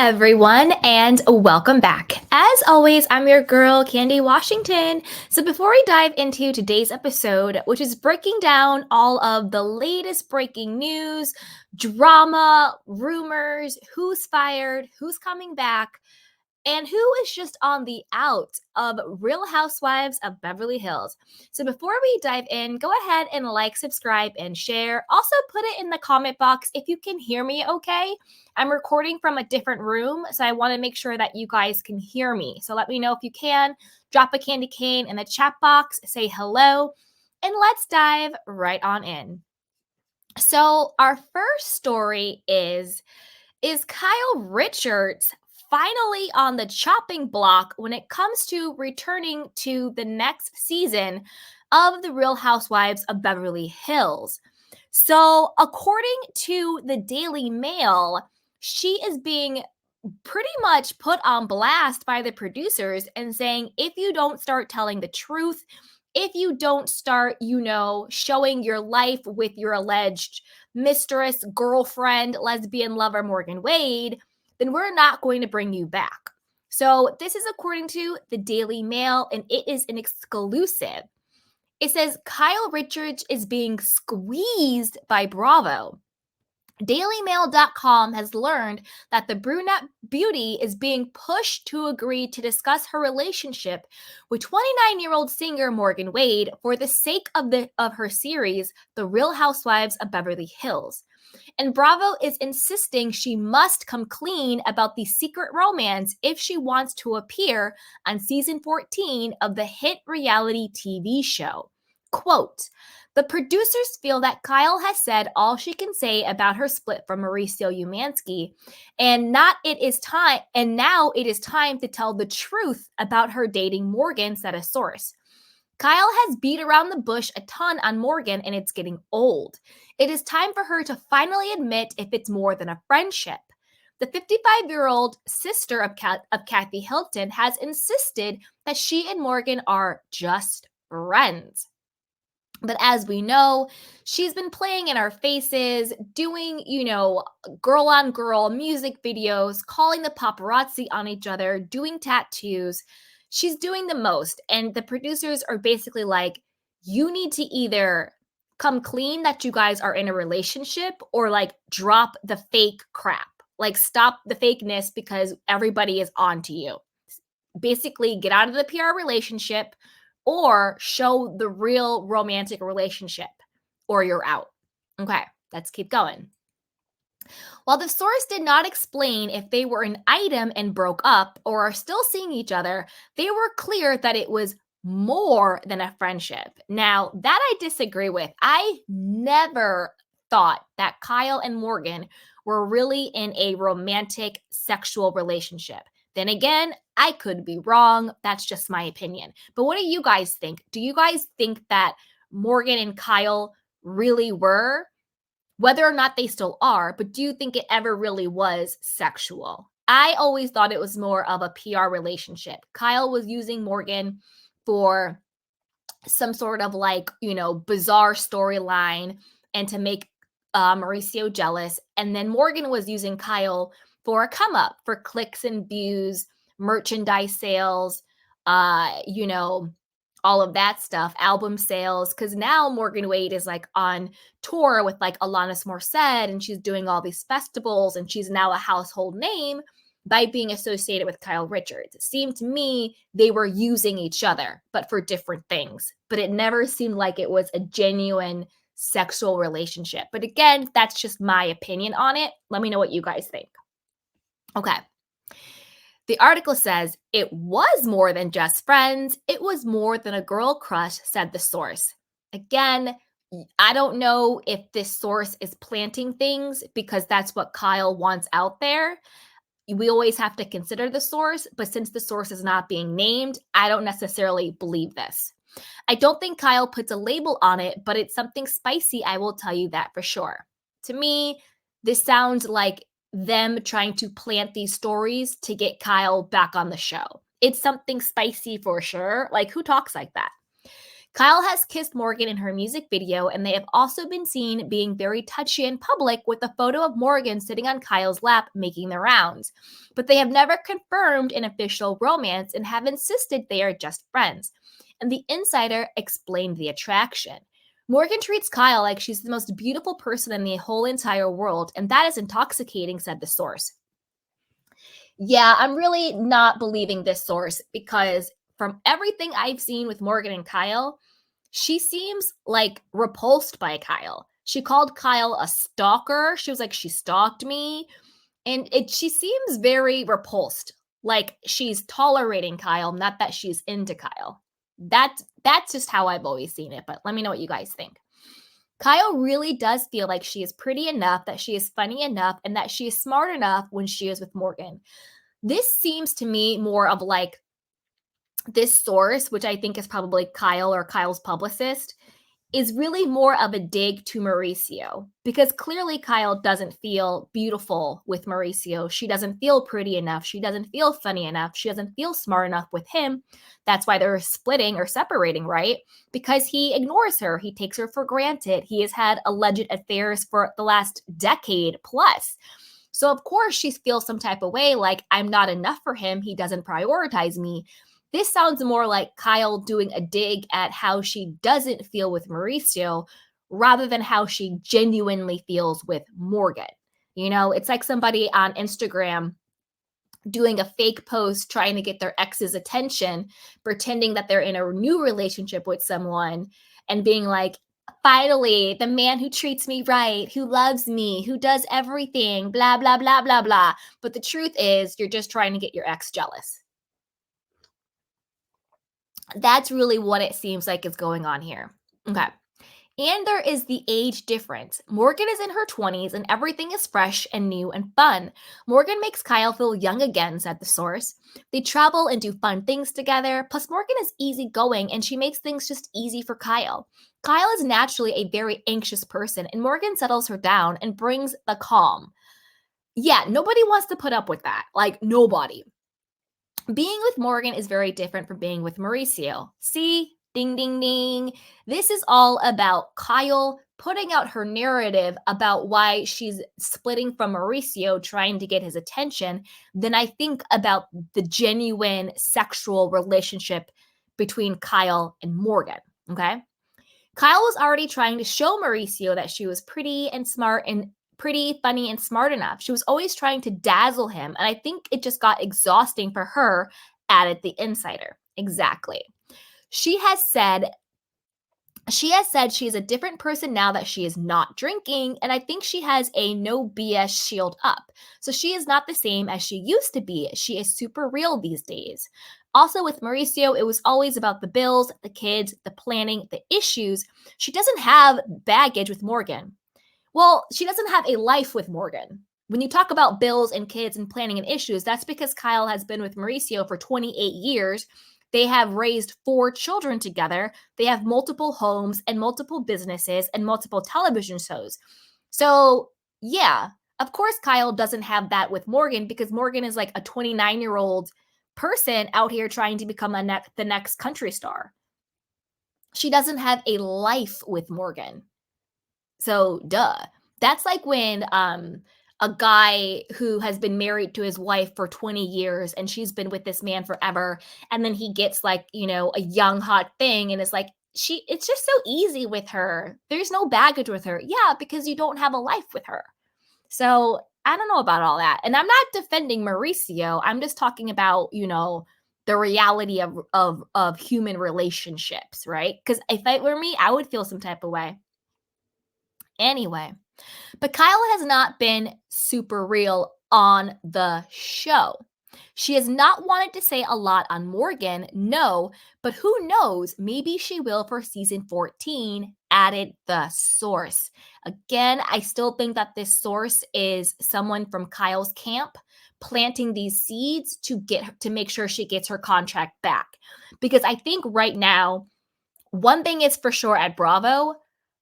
everyone, and welcome back. As always, I'm your girl, Candy Washington. So, before we dive into today's episode, which is breaking down all of the latest breaking news, drama, rumors, who's fired, who's coming back, and who is just on the out of Real Housewives of Beverly Hills. So before we dive in, go ahead and like, subscribe, and share. Also put it in the comment box if you can hear me okay. I'm recording from a different room, so I want to make sure that you guys can hear me. So let me know if you can. Drop a candy cane in the chat box, say hello, and let's dive right on in. So our first story is Kyle Richards finally on the chopping block when it comes to returning to the next season of The Real Housewives of Beverly Hills? So, according to the Daily Mail, she is being pretty much put on blast by the producers and saying, if you don't start telling the truth, if you don't start, showing your life with your alleged mistress, girlfriend, lesbian lover, Morgan Wade, then we're not going to bring you back. So this is according to the Daily Mail, and it is an exclusive. It says Kyle Richards is being squeezed by Bravo. DailyMail.com has learned that the brunette beauty is being pushed to agree to discuss her relationship with 29-year-old singer Morgan Wade for the sake of her series, The Real Housewives of Beverly Hills. And Bravo is insisting she must come clean about the secret romance if she wants to appear on season 14 of the hit reality TV show. Quote, the producers feel that Kyle has said all she can say about her split from Mauricio Umansky, and now it is time to tell the truth about her dating Morgan, said a source. Kyle has beat around the bush a ton on Morgan, and it's getting old. It is time for her to finally admit if it's more than a friendship. The 55-year-old sister of Kathy Hilton has insisted that she and Morgan are just friends. But as we know, she's been playing in our faces, doing, girl on girl music videos, calling the paparazzi on each other, doing tattoos. She's doing the most. And the producers are basically like, you need to either come clean that you guys are in a relationship or like drop the fake crap. Like stop the fakeness because everybody is on to you. Basically, get out of the PR relationship or show the real romantic relationship, or you're out. Okay, let's keep going. While the source did not explain if they were an item and broke up or are still seeing each other, they were clear that it was more than a friendship. Now, that I disagree with. I never thought that Kyle and Morgan were really in a romantic sexual relationship. Then again, I could be wrong. That's just my opinion. But what do you guys think? Do you guys think that Morgan and Kyle really were? Whether or not they still are, but do you think it ever really was sexual? I always thought it was more of a PR relationship. Kyle was using Morgan for some sort of bizarre storyline and to make Mauricio jealous. And then Morgan was using Kyle for a come up, for clicks and views, merchandise sales, all of that stuff, album sales. Because now Morgan Wade is like on tour with like Alanis Morissette, and she's doing all these festivals, and she's now a household name by being associated with Kyle Richards. It seemed to me they were using each other, but for different things. But it never seemed like it was a genuine sexual relationship. But again, that's just my opinion on it. Let me know what you guys think. Okay. The article says it was more than just friends. It was more than a girl crush, said the source. Again, I don't know if this source is planting things because that's what Kyle wants out there. We always have to consider the source, but since the source is not being named, I don't necessarily believe this. I don't think Kyle puts a label on it, but it's something spicy, I will tell you that for sure. To me, this sounds like them trying to plant these stories to get Kyle back on the show. It's something spicy for sure. Like, who talks like that? Kyle has kissed Morgan in her music video, and they have also been seen being very touchy in public with a photo of Morgan sitting on Kyle's lap making the rounds. But they have never confirmed an official romance and have insisted they are just friends. And the insider explained the attraction. Morgan treats Kyle like she's the most beautiful person in the whole entire world, and that is intoxicating, said the source. Yeah, I'm really not believing this source because from everything I've seen with Morgan and Kyle, she seems like repulsed by Kyle. She called Kyle a stalker. She was like, she stalked me. And she seems very repulsed, like she's tolerating Kyle, not that she's into Kyle. That's just how I've always seen it, but let me know what you guys think. Kyle really does feel like she is pretty enough, that she is funny enough, and that she is smart enough when she is with Morgan. This seems to me more of like this source, which I think is probably Kyle or Kyle's publicist, is really more of a dig to Mauricio because clearly Kyle doesn't feel beautiful with Mauricio. She doesn't feel pretty enough. She doesn't feel funny enough. She doesn't feel smart enough with him. That's why they're splitting or separating, right? Because he ignores her. He takes her for granted. He has had alleged affairs for the last decade plus. So, of course, she feels some type of way like I'm not enough for him. He doesn't prioritize me. This sounds more like Kyle doing a dig at how she doesn't feel with Mauricio rather than how she genuinely feels with Morgan. You know, it's like somebody on Instagram doing a fake post trying to get their ex's attention, pretending that they're in a new relationship with someone and being like, finally, the man who treats me right, who loves me, who does everything, blah, blah, blah, blah, blah. But the truth is, you're just trying to get your ex jealous. That's really what it seems like is going on here. Okay. And there is the age difference. Morgan is in her 20s and everything is fresh and new and fun. Morgan makes Kyle feel young again, said the source. They travel and do fun things together. Plus, Morgan is easygoing and she makes things just easy for Kyle. Kyle is naturally a very anxious person and Morgan settles her down and brings the calm. Yeah, nobody wants to put up with that. Like, nobody. Being with Morgan is very different from being with Mauricio. See? Ding, ding, ding. This is all about Kyle putting out her narrative about why she's splitting from Mauricio, trying to get his attention. Then I think about the genuine sexual relationship between Kyle and Morgan. Okay. Kyle was already trying to show Mauricio that she was pretty and smart and pretty, funny, and smart enough. She was always trying to dazzle him. And I think it just got exhausting for her, added the insider. Exactly. She has said she is a different person now that she is not drinking, and I think she has a no BS shield up. So she is not the same as she used to be. She is super real these days. Also, with Mauricio, it was always about the bills, the kids, the planning, the issues. She doesn't have baggage with Morgan. Well, she doesn't have a life with Morgan. When you talk about bills and kids and planning and issues, that's because Kyle has been with Mauricio for 28 years. They have raised 4 children together. They have multiple homes and multiple businesses and multiple television shows. So, yeah, of course, Kyle doesn't have that with Morgan because Morgan is like a 29-year-old person out here trying to become the next country star. She doesn't have a life with Morgan. So, duh. That's like when a guy who has been married to his wife for 20 years and she's been with this man forever, and then he gets like, you know, a young hot thing and is like, it's just so easy with her. There's no baggage with her. Yeah, because you don't have a life with her. So, I don't know about all that. And I'm not defending Mauricio. I'm just talking about, you know, the reality of human relationships, right? Because if it were me, I would feel some type of way. Anyway, but Kyle has not been super real on the show. She has not wanted to say a lot on Morgan, no, but who knows? Maybe she will for season 14, added the source. Again, I still think that this source is someone from Kyle's camp planting these seeds to make sure she gets her contract back. Because I think right now, one thing is for sure at Bravo,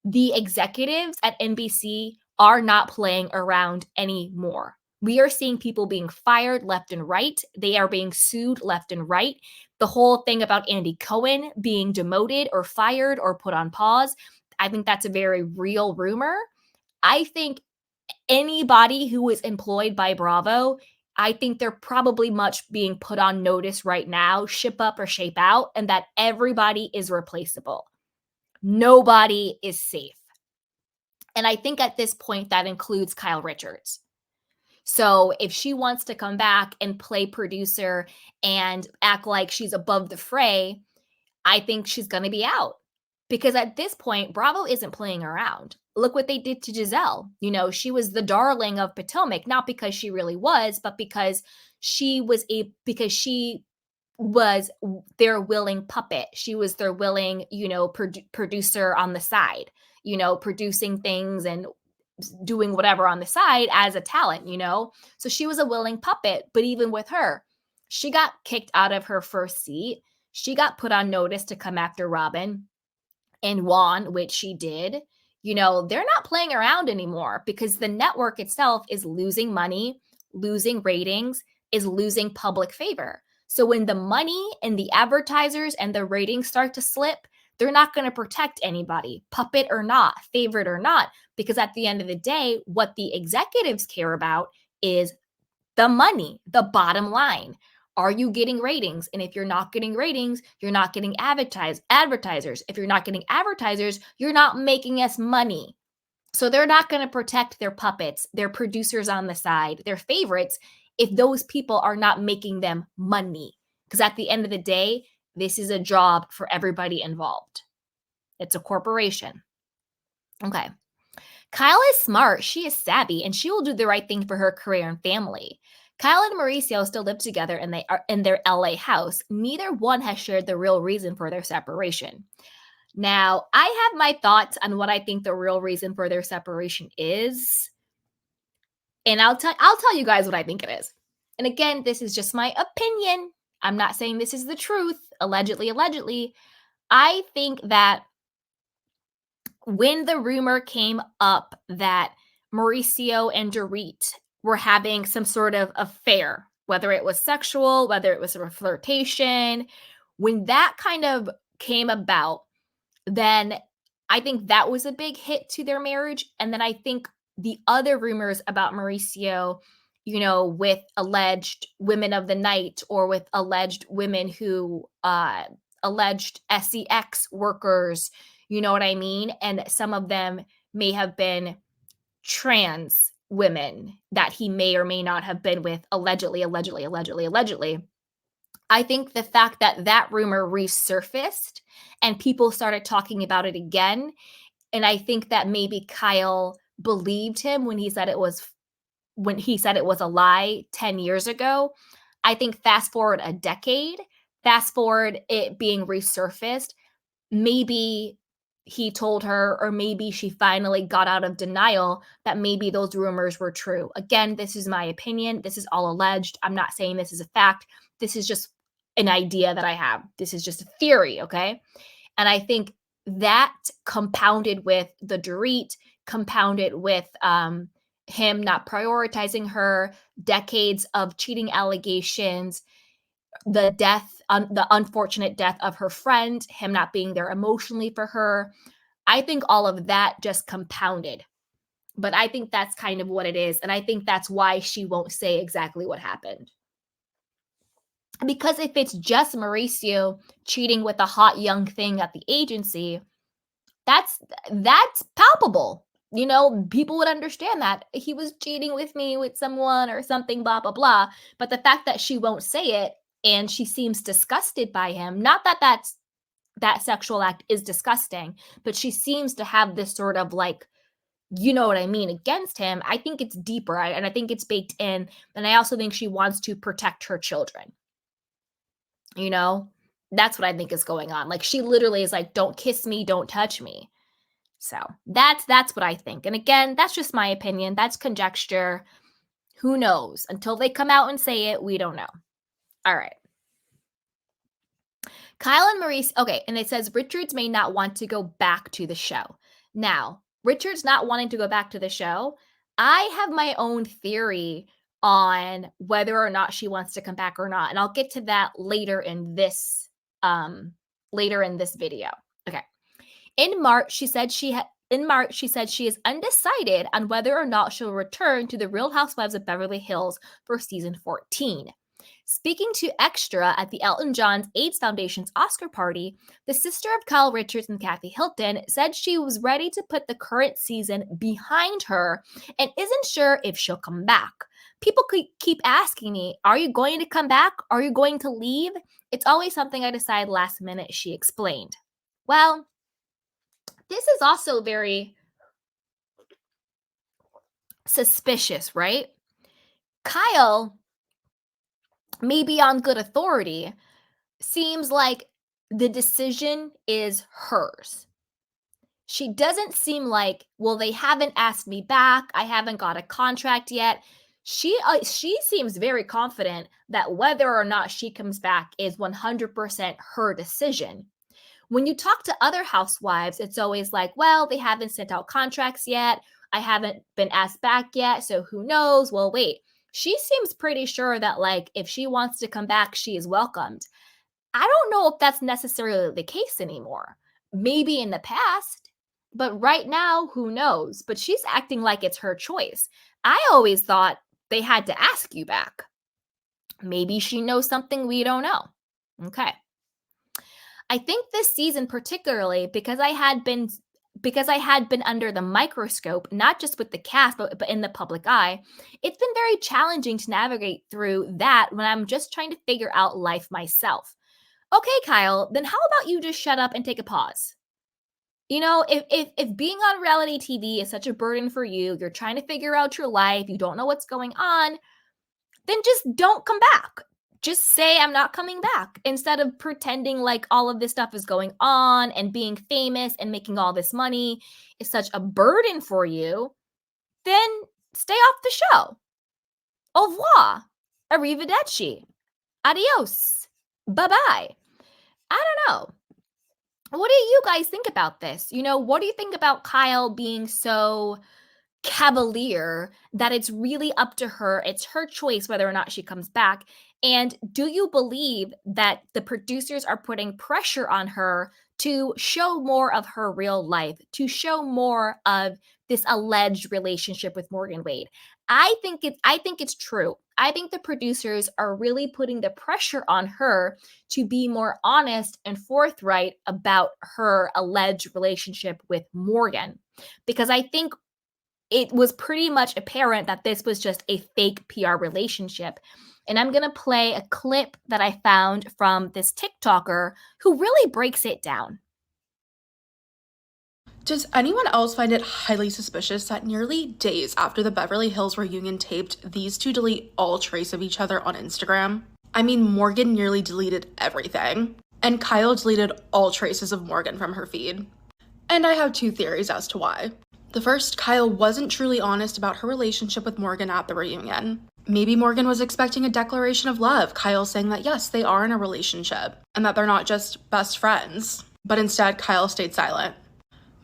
the executives at NBC are not playing around anymore. We are seeing people being fired left and right. They are being sued left and right. The whole thing about Andy Cohen being demoted or fired or put on pause, I think that's a very real rumor. I think anybody who is employed by Bravo, I think they're probably much being put on notice right now, ship up or shape out, and that everybody is replaceable. Nobody is safe. And I think at this point that includes Kyle Richards. So if she wants to come back and play producer and act like she's above the fray, I think she's going to be out. Because at this point, Bravo isn't playing around. Look what they did to Giselle. She was the darling of Potomac, not because she really was, but because she was their willing puppet. She was their willing, producer on the side, producing things and doing whatever on the side as a talent, So she was a willing puppet, but even with her, she got kicked out of her first seat. She got put on notice to come after Robin and Juan, which she did. They're not playing around anymore because the network itself is losing money, losing ratings, is losing public favor. So when the money and the advertisers and the ratings start to slip, they're not going to protect anybody, puppet or not, favorite or not, because at the end of the day, what the executives care about is the money, the bottom line. Are you getting ratings? And if you're not getting ratings, you're not getting advertisers. If you're not getting advertisers, you're not making us money. So they're not going to protect their puppets, their producers on the side, their favorites, if those people are not making them money. Because at the end of the day, this is a job for everybody involved. It's a corporation. Okay. Kyle is smart. She is savvy, and she will do the right thing for her career and family. Kyle and Mauricio still live together and they are in their LA house. Neither one has shared the real reason for their separation. Now, I have my thoughts on what I think the real reason for their separation is. And I'll tell you guys what I think it is. And again, this is just my opinion. I'm not saying this is the truth. Allegedly. I think that when the rumor came up that Mauricio and Dorit were having some sort of affair, whether it was sexual, whether it was a flirtation, when that kind of came about, then I think that was a big hit to their marriage. And then I think the other rumors about Mauricio, with alleged women of the night or with alleged women who alleged sex workers, you know what I mean? And some of them may have been trans women that he may or may not have been with, allegedly. I think the fact that that rumor resurfaced and people started talking about it again, and I think that maybe Kyle believed him when he said it was a lie 10 years ago. I think fast forward a decade, fast forward it being resurfaced, maybe he told her, or maybe she finally got out of denial that maybe those rumors were true. Again, this is my opinion. This is all alleged. I'm not saying this is a fact. This is just an idea that I have. This is just a theory, okay? And I think that compounded with the Dorit, compounded with him not prioritizing her, decades of cheating allegations, the unfortunate death of her friend, him not being there emotionally for her. I think all of that just compounded. But I think that's kind of what it is. And I think that's why she won't say exactly what happened. Because if it's just Mauricio cheating with a hot young thing at the agency, that's palpable. People would understand that he was cheating with me with someone or something, blah, blah, blah. But the fact that she won't say it and she seems disgusted by him, not that that sexual act is disgusting, but she seems to have this sort of like, you know what I mean, against him. I think it's deeper and I think it's baked in. And I also think she wants to protect her children. That's what I think is going on. Like she literally is like, don't kiss me, don't touch me. So that's what I think. And again, that's just my opinion. That's conjecture. Who knows? Until they come out and say it, we don't know. All right. Kyle and Maurice. Okay. And it says Richards may not want to go back to the show. Now, Richards not wanting to go back to the show. I have my own theory on whether or not she wants to come back or not. And I'll get to that later in this video. Okay. In March, she said she is undecided on whether or not she'll return to the Real Housewives of Beverly Hills for season 14. Speaking to Extra at the Elton John's AIDS Foundation's Oscar party, the sister of Kyle Richards and Kathy Hilton said she was ready to put the current season behind her and isn't sure if she'll come back. People keep asking me, are you going to come back? Are you going to leave? It's always something I decide last minute, she explained. Well, this is also very suspicious, right? Kyle, maybe on good authority, seems like the decision is hers. She doesn't seem like, well, they haven't asked me back. I haven't got a contract yet. She seems very confident that whether or not she comes back is 100% her decision. When you talk to other housewives, it's always like, well, they haven't sent out contracts yet. I haven't been asked back yet, so who knows? Well, wait. She seems pretty sure that, like, if she wants to come back, she is welcomed. I don't know if that's necessarily the case anymore. Maybe in the past, but right now, who knows? But she's acting like it's her choice. I always thought they had to ask you back. Maybe she knows something we don't know. Okay. I think this season particularly, because I had been under the microscope, not just with the cast, but in the public eye, it's been very challenging to navigate through that when I'm just trying to figure out life myself. Okay, Kyle, then how about you just shut up and take a pause? You know, if being on reality TV is such a burden for you, you're trying to figure out your life, you don't know what's going on, then just don't come back. Just say I'm not coming back instead of pretending like all of this stuff is going on and being famous and making all this money is such a burden for you. Then stay off the show. Au revoir. Arrivederci. Adios. Bye-bye. I don't know. What do you guys think about this? You know, what do you think about Kyle being so cavalier that it's really up to her? It's her choice whether or not she comes back. And do you believe that the producers are putting pressure on her to show more of her real life, to show more of this alleged relationship with Morgan Wade? I think it's true. I think the producers are really putting the pressure on her to be more honest and forthright about her alleged relationship with Morgan, because I think it was pretty much apparent that this was just a fake PR relationship. And I'm going to play a clip that I found from this TikToker who really breaks it down. Does anyone else find it highly suspicious that nearly days after the Beverly Hills reunion taped, these two delete all trace of each other on Instagram? I mean, Morgan nearly deleted everything, and Kyle deleted all traces of Morgan from her feed. And I have two theories as to why. The first, Kyle wasn't truly honest about her relationship with Morgan at the reunion. Maybe Morgan was expecting a declaration of love, Kyle saying that yes, they are in a relationship, and that they're not just best friends. But instead, Kyle stayed silent.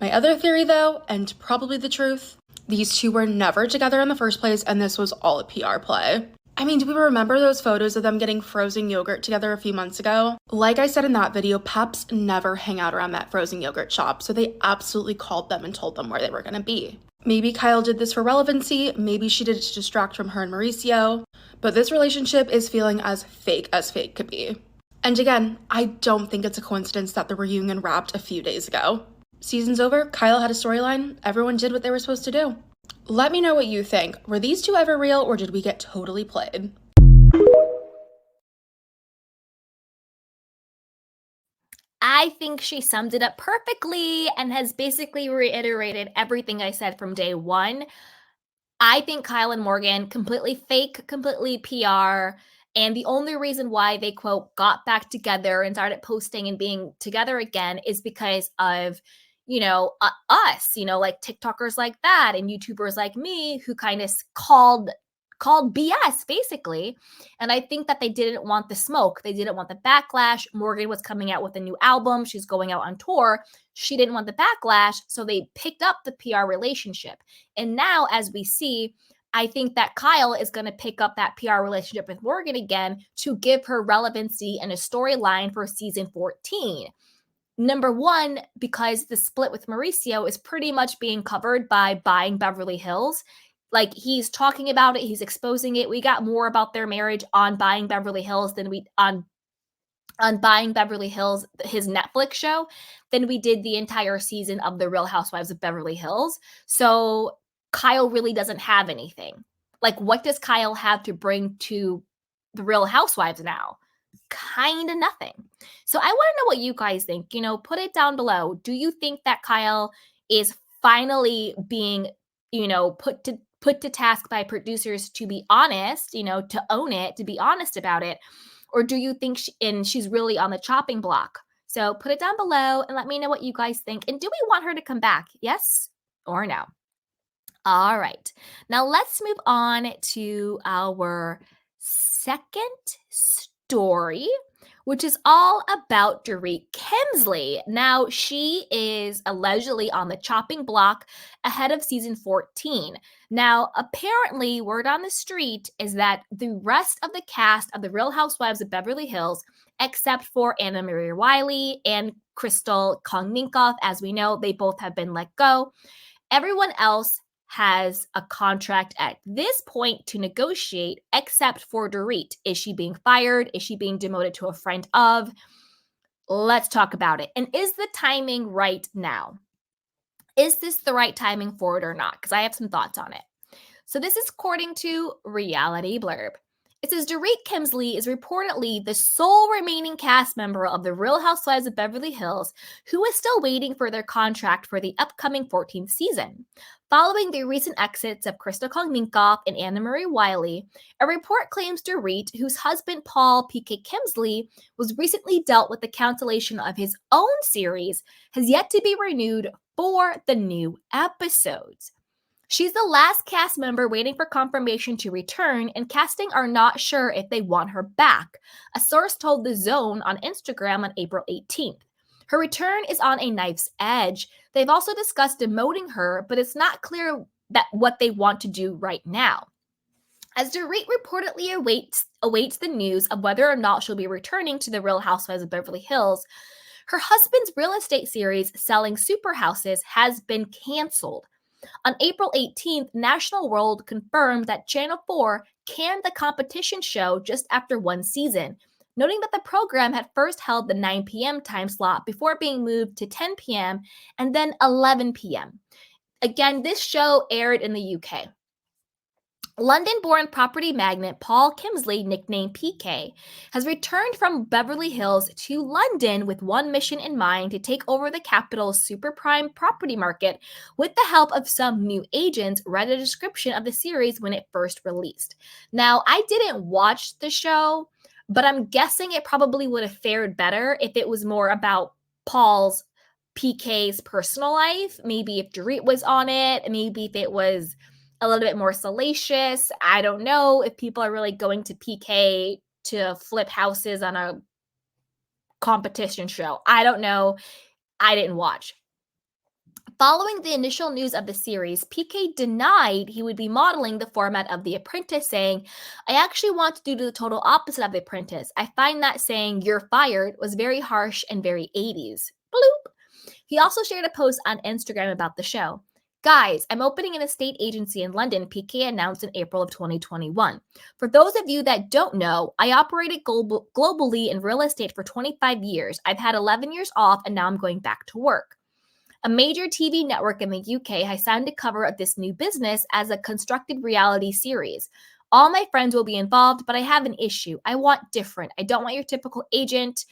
My other theory though, and probably the truth, these two were never together in the first place and this was all a PR play. I mean, do we remember those photos of them getting frozen yogurt together a few months ago? Like I said in that video, Peps never hang out around that frozen yogurt shop, so they absolutely called them and told them where they were gonna be. Maybe Kyle did this for relevancy, maybe she did it to distract from her and Mauricio, but this relationship is feeling as fake could be. And again, I don't think it's a coincidence that the reunion wrapped a few days ago. Season's over, Kyle had a storyline, everyone did what they were supposed to do. Let me know what you think. Were these two ever real or did we get totally played? I think she summed it up perfectly and has basically reiterated everything I said from day one. I think Kyle and Morgan completely fake, completely PR. And the only reason why they, quote, got back together and started posting and being together again is because of, us, like TikTokers like that and YouTubers like me who kind of called BS basically. And I think that they didn't want the smoke. They didn't want the backlash. Morgan was coming out with a new album. She's going out on tour. She didn't want the backlash. So they picked up the PR relationship. And now, as we see, I think that Kyle is going to pick up that PR relationship with Morgan again to give her relevancy and a storyline for season 14. Number one, because the split with Mauricio is pretty much being covered by Buying Beverly Hills. Like, he's talking about it, he's exposing it. We got more about their marriage on Buying Beverly Hills than we on Buying Beverly Hills, his Netflix show, than we did the entire season of The Real Housewives of Beverly Hills. So Kyle really doesn't have anything. Like, what does Kyle have to bring to The Real Housewives now? Kind of nothing. So I want to know what you guys think. Put it down below. Do you think that Kyle is finally being, put to task by producers to be honest, to own it, to be honest about it? Or do you think she's really on the chopping block? So put it down below and let me know what you guys think. And do we want her to come back? Yes or no? All right. Now let's move on to our second story, which is all about Dorit Kemsley. Now, she is allegedly on the chopping block ahead of season 14. Now, apparently, word on the street is that the rest of the cast of The Real Housewives of Beverly Hills, except for Annemarie Wiley and Crystal Kong-Minkoff, as we know, they both have been let go. Everyone else has a contract at this point to negotiate, except for Dorit. Is she being fired? Is she being demoted to a friend of? Let's talk about it. And is the timing right now? Is this the right timing for it or not? Because I have some thoughts on it. So this is according to Reality Blurb. It says Dorit Kemsley is reportedly the sole remaining cast member of The Real Housewives of Beverly Hills who is still waiting for their contract for the upcoming 14th season. Following the recent exits of Crystal Kong-Minkoff and Annemarie Wiley, a report claims Dorit, whose husband Paul P.K. Kemsley was recently dealt with the cancellation of his own series, has yet to be renewed for the new episodes. She's the last cast member waiting for confirmation to return, and casting are not sure if they want her back, a source told The Zone on Instagram on April 18th. Her return is on a knife's edge. They've also discussed demoting her, but it's not clear what they want to do right now. As Dorit reportedly awaits the news of whether or not she'll be returning to The Real Housewives of Beverly Hills, her husband's real estate series, Selling Super Houses, has been canceled. On April 18th, National World confirmed that Channel 4 canned the competition show just after one season, noting that the program had first held the 9 p.m. time slot before being moved to 10 p.m. and then 11 p.m. Again, this show aired in the UK. London-born property magnate Paul Kemsley, nicknamed PK, has returned from Beverly Hills to London with one mission in mind: to take over the capital's super prime property market with the help of some new agents, read a description of the series when it first released. Now, I didn't watch the show, but I'm guessing it probably would have fared better if it was more about PK's personal life. Maybe if Dorit was on it, maybe if it was a little bit more salacious. I don't know if people are really going to PK to flip houses on a competition show. I don't know. I didn't watch. Following the initial news of the series, PK denied he would be modeling the format of The Apprentice, saying, "I actually want to do the total opposite of The Apprentice. I find that saying 'you're fired' was very harsh and very 80s. Bloop." He also shared a post on Instagram about the show. "Guys, I'm opening an estate agency in London," PK announced in April of 2021. "For those of you that don't know, I operated globally in real estate for 25 years. I've had 11 years off, and now I'm going back to work. A major TV network in the UK has signed a cover of this new business as a constructed reality series. All my friends will be involved, but I have an issue. I want different. I don't want your typical agent,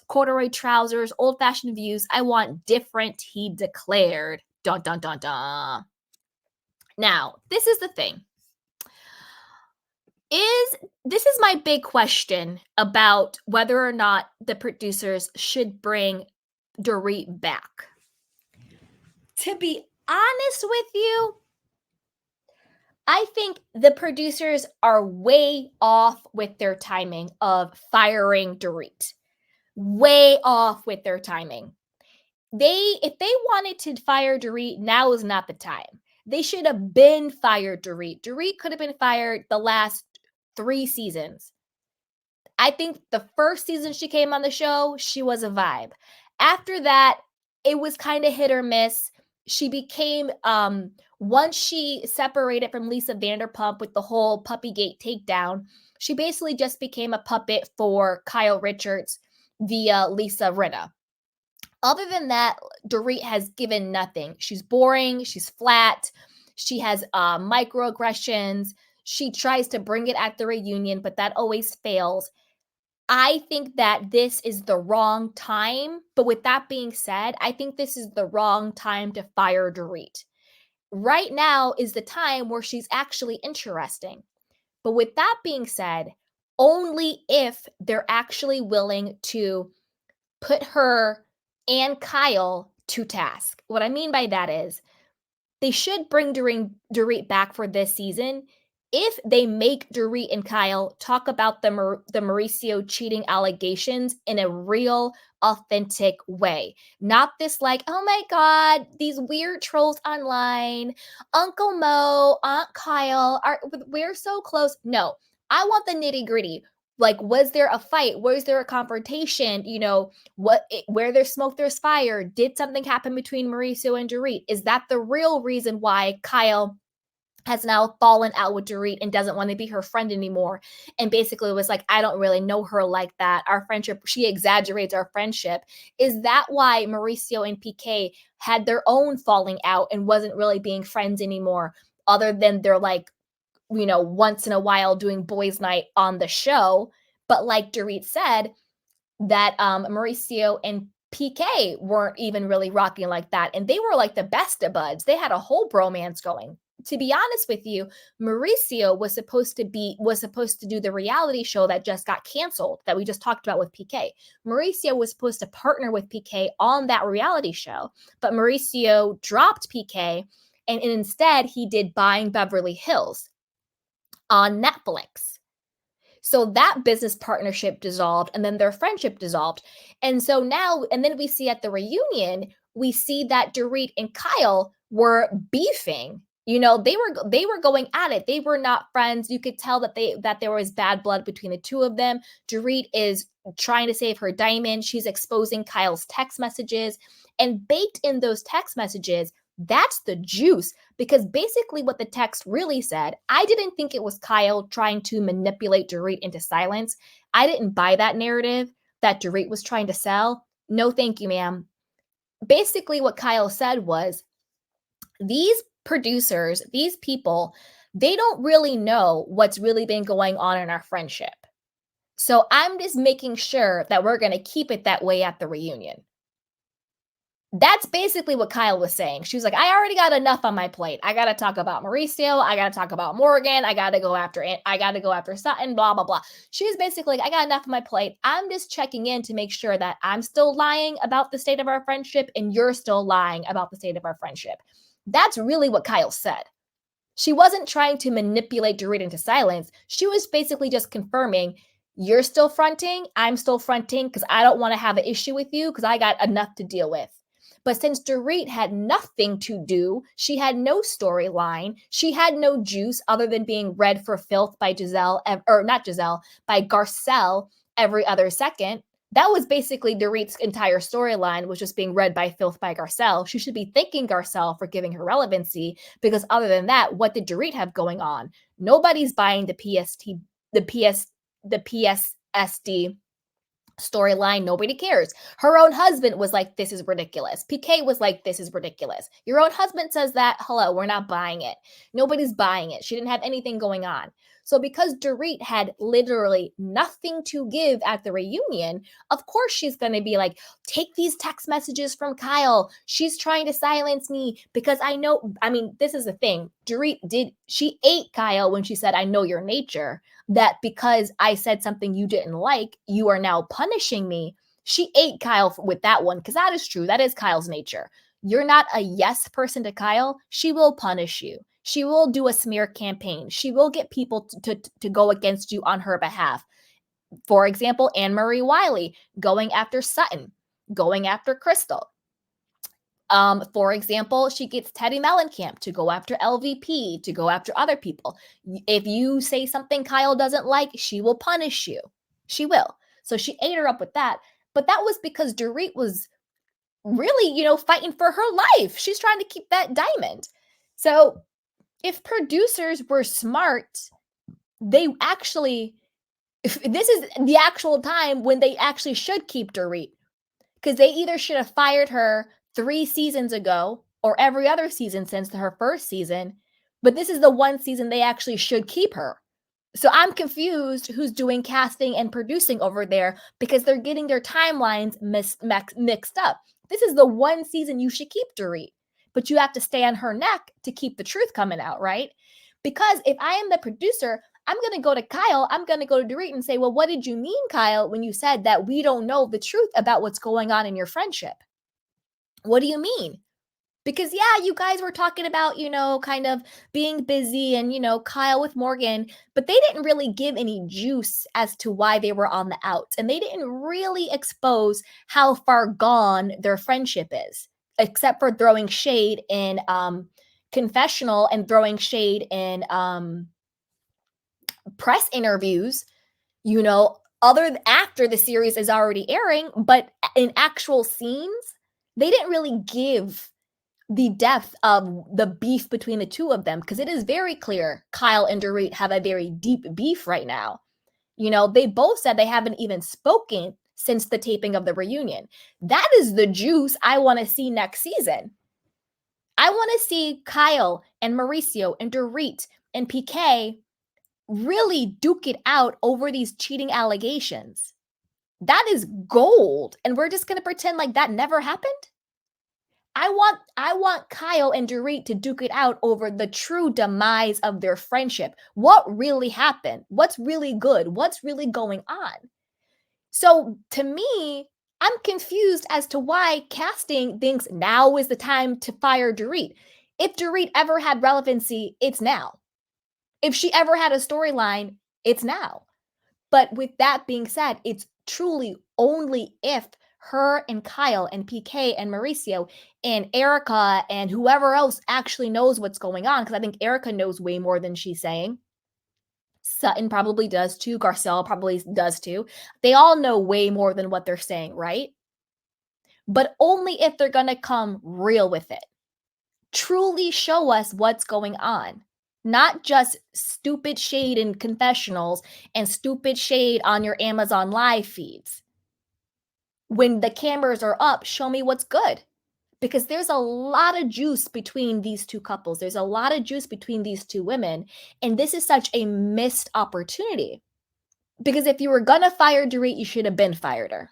corduroy trousers, old-fashioned views. I want different," he declared. Dun, dun, dun, dun. Now, this is the thing. This is my big question about whether or not the producers should bring Dorit back. To be honest with you, I think the producers are way off with their timing of firing Dorit. Way off with their timing. If they wanted to fire Dorit, now is not the time. They should have been fired Dorit. Dorit could have been fired the last 3 seasons. I think the first season she came on the show, she was a vibe. After that, it was kind of hit or miss. She became once she separated from Lisa Vanderpump with the whole Puppygate takedown, she basically just became a puppet for Kyle Richards via Lisa Rinna. Other than that, Dorit has given nothing. She's boring, she's flat, she has microaggressions. She tries to bring it at the reunion, but that always fails. I think that this is the wrong time. But with that being said, I think this is the wrong time to fire Dorit. Right now is the time where she's actually interesting. But with that being said, only if they're actually willing to put her and Kyle to task. What I mean by that is they should bring Dorit back for this season if they make Dorit and Kyle talk about the Mauricio cheating allegations in a real, authentic way. Not this like, oh my God, these weird trolls online, Uncle Mo, Aunt Kyle, we're so close. No, I want the nitty gritty. Like, was there a fight? Was there a confrontation? Where there's smoke, there's fire. Did something happen between Mauricio and Dorit? Is that the real reason why Kyle has now fallen out with Dorit and doesn't want to be her friend anymore? And basically was like, I don't really know her like that. Our friendship, she exaggerates our friendship. Is that why Mauricio and PK had their own falling out and wasn't really being friends anymore? Other than they're like, once in a while doing boys' night on the show. But like Dorit said, that Mauricio and PK weren't even really rocking like that. And they were like the best of buds. They had a whole bromance going. To be honest with you, Mauricio was supposed to do the reality show that just got canceled that we just talked about with PK. Mauricio was supposed to partner with PK on that reality show, but Mauricio dropped PK and instead he did Buying Beverly Hills on Netflix. So that business partnership dissolved and then their friendship dissolved. And so now, and then we see at the reunion, we see that Dorit and Kyle were beefing. They were going at it. They were not friends. You could tell that there was bad blood between the two of them. Dorit is trying to save her diamond. She's exposing Kyle's text messages, and baked in those text messages, that's the juice. Because basically what the text really said, I didn't think it was Kyle trying to manipulate Dorit into silence. I didn't buy that narrative that Dorit was trying to sell. No, thank you, ma'am. Basically what Kyle said was, these producers, these people, they don't really know what's really been going on in our friendship. So I'm just making sure that we're going to keep it that way at the reunion. That's basically what Kyle was saying. She was like, I already got enough on my plate. I got to talk about Mauricio. I got to talk about Morgan. I got to go after Sutton, blah, blah, blah. She was basically like, I got enough on my plate. I'm just checking in to make sure that I'm still lying about the state of our friendship and you're still lying about the state of our friendship. That's really what Kyle said. She wasn't trying to manipulate Dorit into silence. She was basically just confirming, you're still fronting, I'm still fronting, because I don't want to have an issue with you because I got enough to deal with. But since Dorit had nothing to do, she had no storyline, she had no juice other than being read for filth by by Garcelle every other second. That was basically Dorit's entire storyline, was just being read by filth by Garcelle. She should be thanking Garcelle for giving her relevancy, because other than that, what did Dorit have going on? Nobody's buying the PSSD storyline. Nobody cares. Her own husband was like, this is ridiculous. PK was like, this is ridiculous. Your own husband says that. Hello, we're not buying it. Nobody's buying it. She didn't have anything going on. So because Dorit had literally nothing to give at the reunion, of course she's going to be like, take these text messages from Kyle. She's trying to silence me because this is the thing. She ate Kyle when she said, I know your nature, that because I said something you didn't like, you are now punishing me. She ate Kyle with that one, because that is true. That is Kyle's nature. You're not a yes person to Kyle. She will punish you. She will do a smear campaign. She will get people to go against you on her behalf. For example, Annemarie Wiley going after Sutton, going after Crystal. For example, she gets Teddy Mellencamp to go after LVP, to go after other people. If you say something Kyle doesn't like, she will punish you. She will. So she ate her up with that. But that was because Dorit was really, fighting for her life. She's trying to keep that diamond. So if producers were smart, they actually, if this is the actual time when they actually should keep Dorit, because they either should have fired her 3 seasons ago or every other season since her first season, but this is the one season they actually should keep her. So I'm confused who's doing casting and producing over there because they're getting their timelines mixed up. This is the one season you should keep Dorit, but you have to stay on her neck to keep the truth coming out, right? Because if I am the producer, I'm going to go to Kyle, I'm going to go to Dorit and say, well, what did you mean, Kyle, when you said that we don't know the truth about what's going on in your friendship? What do you mean? Because, yeah, you guys were talking about, kind of being busy and, Kyle with Morgan, but they didn't really give any juice as to why they were on the outs. And they didn't really expose how far gone their friendship is, except for throwing shade in confessional and throwing shade in press interviews, after the series is already airing, but in actual scenes, they didn't really give the depth of the beef between the two of them, because it is very clear Kyle and Dorit have a very deep beef right now. They both said they haven't even spoken since the taping of the reunion. That is the juice I want to see next season. I want to see Kyle and Mauricio and Dorit and PK really duke it out over these cheating allegations. That is gold. And we're just going to pretend like that never happened? I want Kyle and Dorit to duke it out over the true demise of their friendship. What really happened? What's really good? What's really going on? So to me, I'm confused as to why casting thinks now is the time to fire Dorit. If Dorit ever had relevancy, it's now. If she ever had a storyline, it's now. But with that being said, it's truly only if her and Kyle and PK and Mauricio and Erika and whoever else actually knows what's going on, because I think Erika knows way more than she's saying. Sutton probably does too. Garcelle probably does too. They all know way more than what they're saying, right? But only if they're going to come real with it. Truly show us what's going on. Not just stupid shade in confessionals and stupid shade on your Amazon Live feeds. When the cameras are up, show me what's good. Because there's a lot of juice between these two couples. There's a lot of juice between these two women. And this is such a missed opportunity. Because if you were going to fire Dorit, you should have been fired her.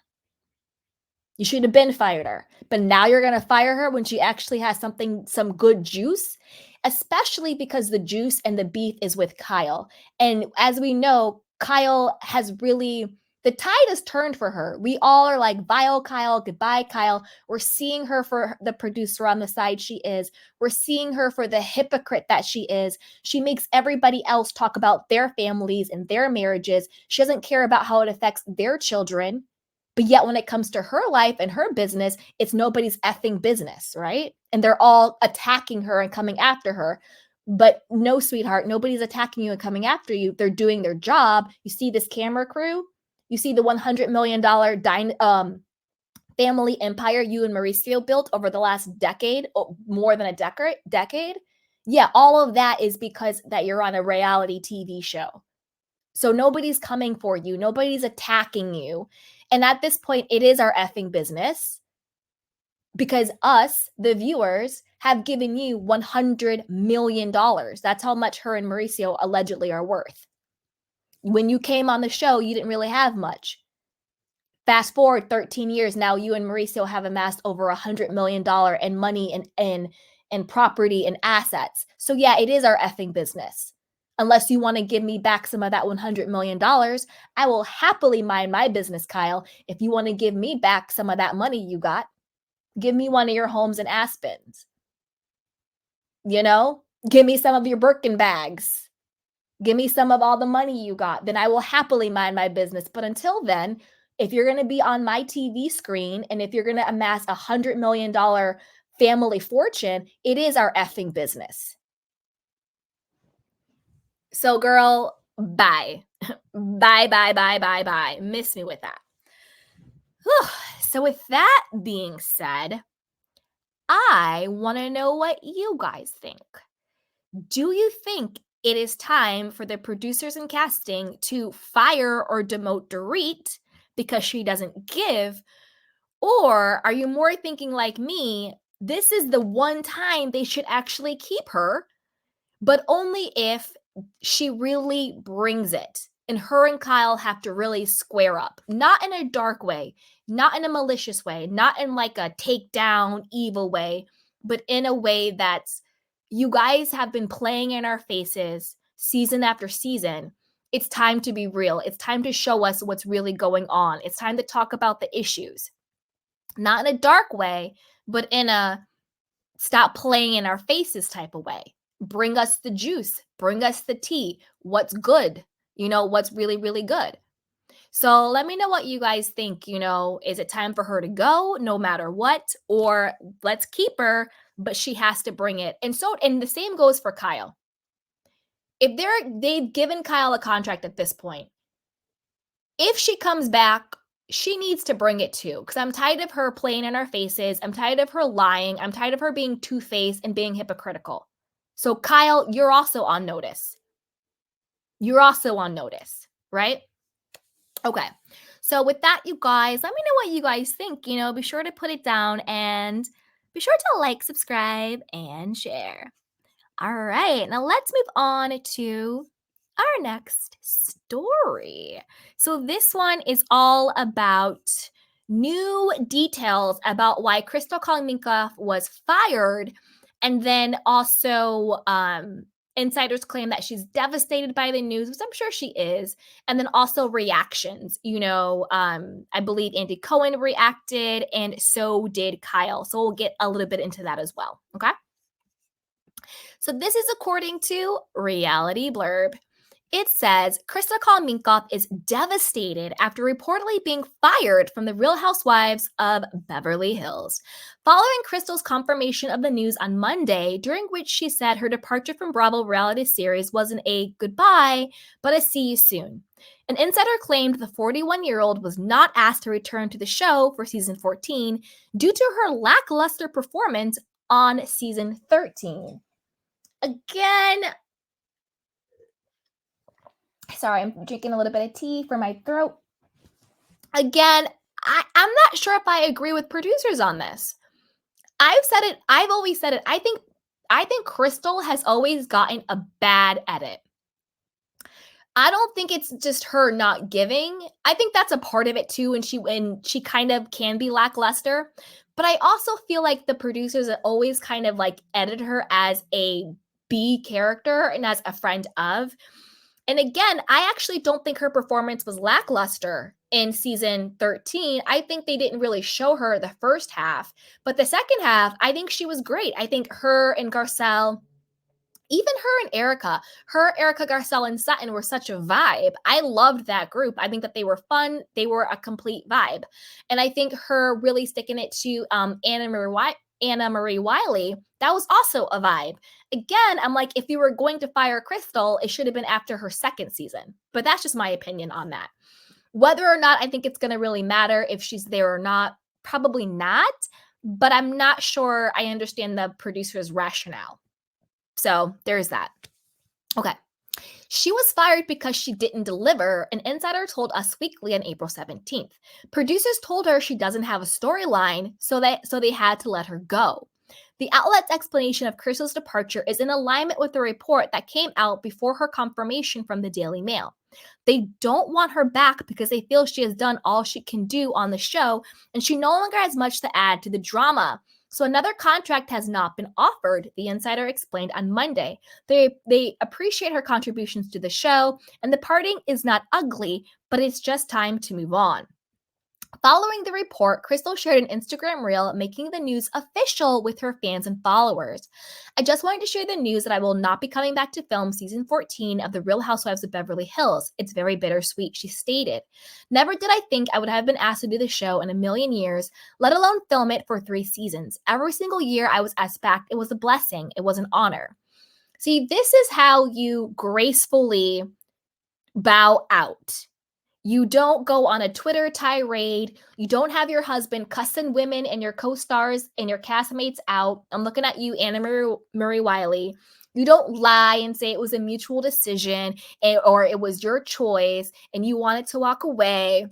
You should have been fired her. But now you're going to fire her when she actually has some good juice, especially because the juice and the beef is with Kyle. And as we know, Kyle has really, the tide has turned for her. We all are like, vile Kyle, goodbye Kyle. We're seeing her for the producer on the side she is. We're seeing her for the hypocrite that she is. She makes everybody else talk about their families and their marriages. She doesn't care about how it affects their children. But yet when it comes to her life and her business, it's nobody's effing business, right? And they're all attacking her and coming after her. But no, sweetheart, nobody's attacking you and coming after you. They're doing their job. You see this camera crew? You see the $100 million family empire you and Mauricio built over the last decade, more than a decade? Yeah, all of that is because that you're on a reality TV show. So nobody's coming for you. Nobody's attacking you. And at this point, it is our effing business because us, the viewers, have given you $100 million. That's how much her and Mauricio allegedly are worth. When you came on the show, you didn't really have much. Fast forward 13 years, now you and Mauricio have amassed over $100 million in money and property and assets. So yeah, it is our effing business. Unless you want to give me back some of that $100 million, I will happily mind my business, Kyle. If you want to give me back some of that money you got, give me one of your homes in Aspens. Give me some of your Birkin bags. Give me some of all the money you got. Then I will happily mind my business. But until then, if you're going to be on my TV screen and if you're going to amass $100 million family fortune, it is our effing business. So, girl, bye. Bye. Miss me with that. Whew. So, with that being said, I want to know what you guys think. Do you think it is time for the producers and casting to fire or demote Dorit because she doesn't give? Or are you more thinking like me, this is the one time they should actually keep her, but only if she really brings it? And her and Kyle have to really square up, not in a dark way, not in a malicious way, not in like a takedown evil way, but in a way that's, you guys have been playing in our faces season after season. It's time to be real. It's time to show us what's really going on. It's time to talk about the issues, not in a dark way, but in a stop playing in our faces type of way. Bring us the juice, bring us the tea. What's good? What's really, really good. So let me know what you guys think. Is it time for her to go no matter what? Or let's keep her, but she has to bring it. And the same goes for Kyle. If they've given Kyle a contract at this point, if she comes back, she needs to bring it too, because I'm tired of her playing in our faces. I'm tired of her lying. I'm tired of her being two-faced and being hypocritical. So Kyle, you're also on notice. Right? Okay. So with that, you guys, let me know what you guys think. Be sure to put it down and be sure to like, subscribe, and share. All right. Now let's move on to our next story. So this one is all about new details about why Crystal Kaliminka was fired, and then also insiders claim that she's devastated by the news, which I'm sure she is, and then also reactions. I believe Andy Cohen reacted, and so did Kyle. So we'll get a little bit into that as well. Okay. So this is according to Reality Blurb. It says Krista Kolminkoff is devastated after reportedly being fired from the Real Housewives of Beverly Hills. Following Crystal's confirmation of the news on Monday, during which she said her departure from Bravo reality series wasn't a goodbye, but a see you soon. An insider claimed the 41-year-old was not asked to return to the show for season 14 due to her lackluster performance on season 13. Again, sorry, I'm drinking a little bit of tea for my throat. Again, I'm not sure if I agree with producers on this. I've always said it. I think Crystal has always gotten a bad edit. I don't think it's just her not giving. I think that's a part of it too, and she kind of can be lackluster. But I also feel like the producers always kind of like edit her as a B character and as a friend of. And again, I actually don't think her performance was lackluster in season 13. I think they didn't really show her the first half, but the second half, I think she was great. I think her and Garcelle, even her and Erika, Garcelle, and Sutton were such a vibe. I loved that group. I think that they were fun. They were a complete vibe. And I think her really sticking it to Annemarie Wiley, that was also a vibe. Again, I'm like, if you were going to fire Crystal, it should have been after her second season. But that's just my opinion on that. Whether or not I think it's going to really matter if she's there or not, probably not. But I'm not sure I understand the producer's rationale. So there's that. Okay. She was fired because she didn't deliver, an insider told Us Weekly on April 17th. Producers told her she doesn't have a storyline, so they had to let her go. The outlet's explanation of Crystal's departure is in alignment with the report that came out before her confirmation from the Daily Mail. They don't want her back because they feel she has done all she can do on the show, and she no longer has much to add to the drama. So another contract has not been offered, the insider explained on Monday. They appreciate her contributions to the show, and the parting is not ugly, but it's just time to move on. Following the report, Crystal shared an Instagram reel making the news official with her fans and followers. I just wanted to share the news that I will not be coming back to film season 14 of The Real Housewives of Beverly Hills. It's very bittersweet, she stated. Never did I think I would have been asked to do the show in a million years, let alone film it for 3 seasons. Every single year I was asked back, it was a blessing, it was an honor. See, this is how you gracefully bow out. You don't go on a Twitter tirade. You don't have your husband cussing women and your co-stars and your castmates out. I'm looking at you, Annemarie Wiley. You don't lie and say it was a mutual decision or it was your choice and you wanted to walk away.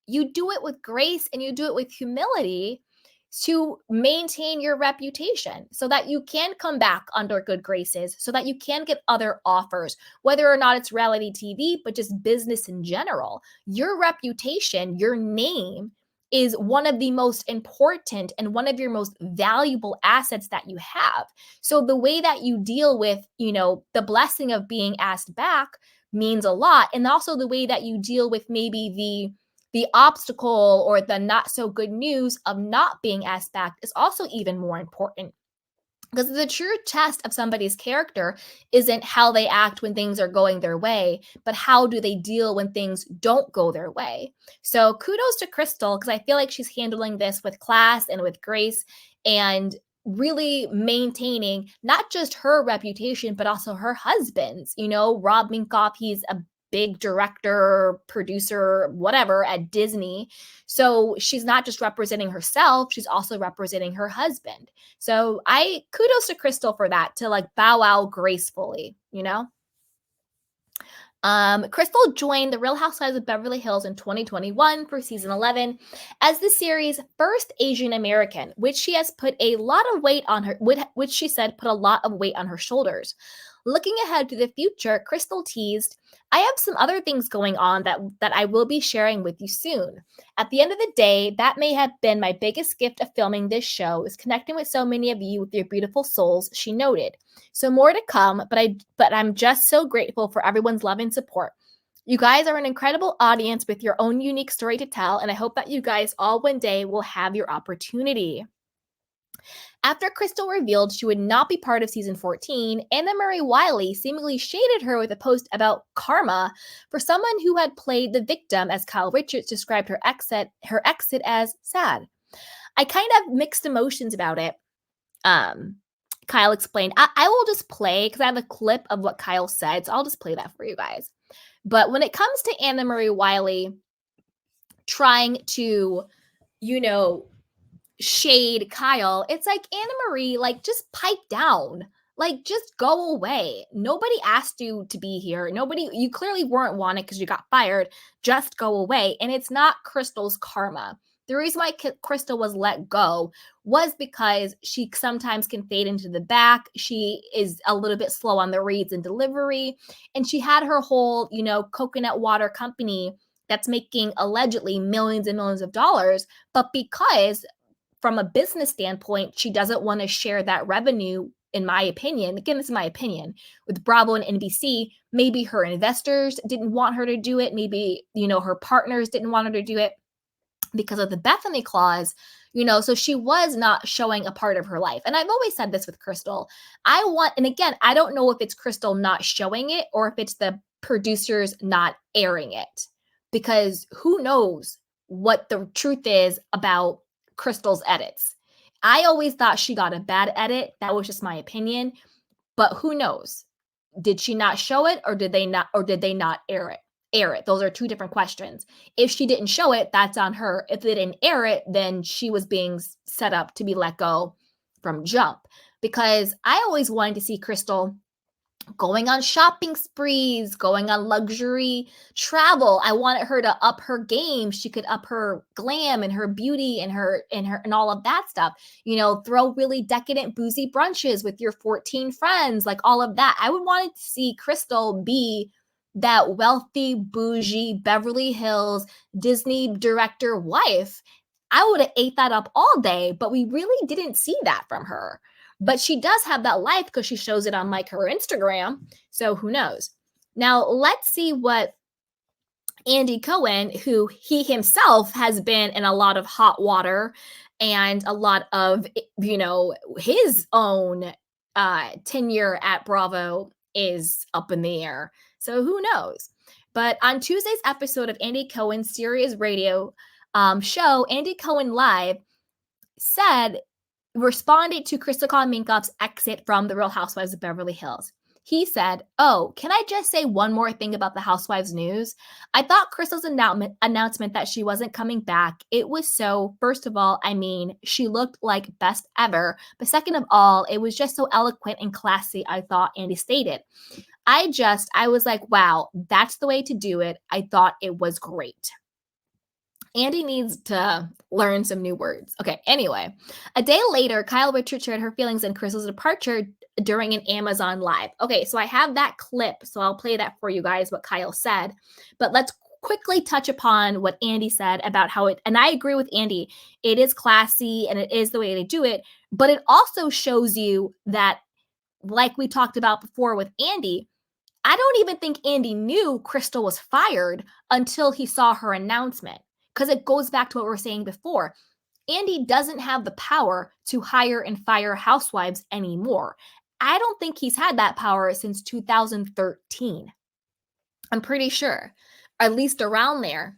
You do it with grace and you do it with humility to maintain your reputation so that you can come back under good graces, so that you can get other offers, whether or not it's reality TV, but just business in general. Your reputation, your name is one of the most important and one of your most valuable assets that you have. So the way that you deal with, the blessing of being asked back means a lot. And also the way that you deal with maybe the obstacle or the not so good news of not being asked back is also even more important. Because the true test of somebody's character isn't how they act when things are going their way, but how do they deal when things don't go their way. So kudos to Crystal, because I feel like she's handling this with class and with grace and really maintaining not just her reputation, but also her husband's. Rob Minkoff, he's a big director, producer, whatever at Disney. So she's not just representing herself, she's also representing her husband. So I kudos to Crystal for that, to like bow out gracefully. Crystal joined The Real Housewives of Beverly Hills in 2021 for season 11 as the series' first Asian American, which she has put a lot of weight on her, which she said put a lot of weight on her shoulders. Looking ahead to the future, Crystal teased, I have some other things going on that I will be sharing with you soon. At the end of the day, that may have been my biggest gift of filming this show, is connecting with so many of you with your beautiful souls, she noted. So more to come, but I'm just so grateful for everyone's love and support. You guys are an incredible audience with your own unique story to tell, and I hope that you guys all one day will have your opportunity. After Crystal revealed she would not be part of season 14, Annemarie Wiley seemingly shaded her with a post about karma for someone who had played the victim, as Kyle Richards described her exit as sad. I kind of mixed emotions about it. Kyle explained, I will just play, because I have a clip of what Kyle said, so I'll just play that for you guys. But when it comes to Annemarie Wiley trying to, shade Kyle, it's like, Annemarie, like, just pipe down. Like, just go away. Nobody asked you to be here. You clearly weren't wanted because you got fired. Just go away. And it's not Crystal's karma. The reason why Crystal was let go was because she sometimes can fade into the back. She is a little bit slow on the reads and delivery. And she had her whole, coconut water company that's making allegedly millions and millions of dollars. But because from a business standpoint, she doesn't want to share that revenue, in my opinion. Again, this is my opinion. With Bravo and NBC, maybe her investors didn't want her to do it. Maybe, her partners didn't want her to do it because of the Bethany clause, so she was not showing a part of her life. And I've always said this with Crystal. And again, I don't know if it's Crystal not showing it or if it's the producers not airing it, because who knows what the truth is about Crystal's edits. I always thought she got a bad edit. That was just my opinion. But who knows? Did she not show it, or did they not air it? Those are two different questions. If she didn't show it, that's on her. If they didn't air it, then she was being set up to be let go from jump. Because I always wanted to see Crystal going on shopping sprees, going on luxury travel. I wanted her to up her game. She could up her glam and her beauty and all of that stuff. Throw really decadent boozy brunches with your 14 friends, like all of that. I would want to see Crystal be that wealthy, bougie Beverly Hills Disney director wife. I would have ate that up all day, but we really didn't see that from her. But she does have that life because she shows it on like her Instagram. So who knows? Now let's see what Andy Cohen, who he himself has been in a lot of hot water and a lot of, his own tenure at Bravo is up in the air. So who knows? But on Tuesday's episode of Andy Cohen's Sirius Radio show, Andy Cohen Live responded to Crystal Minkoff's exit from The Real Housewives of Beverly Hills. He said, "Oh, can I just say one more thing about the Housewives news? I thought Crystal's announcement that she wasn't coming back, it was so, first of all, she looked like best ever. But second of all, it was just so eloquent and classy, I thought," Andy stated. I was like, wow, that's the way to do it. I thought it was great. Andy needs to learn some new words. Okay, anyway. A day later, Kyle Richards shared her feelings on Crystal's departure during an Amazon Live. Okay, so I have that clip, so I'll play that for you guys, what Kyle said. But let's quickly touch upon what Andy said about how and I agree with Andy, it is classy and it is the way to do it, but it also shows you that, like we talked about before with Andy, I don't even think Andy knew Crystal was fired until he saw her announcement. Because it goes back to what we were saying before. Andy doesn't have the power to hire and fire housewives anymore. I don't think he's had that power since 2013. I'm pretty sure, at least around there.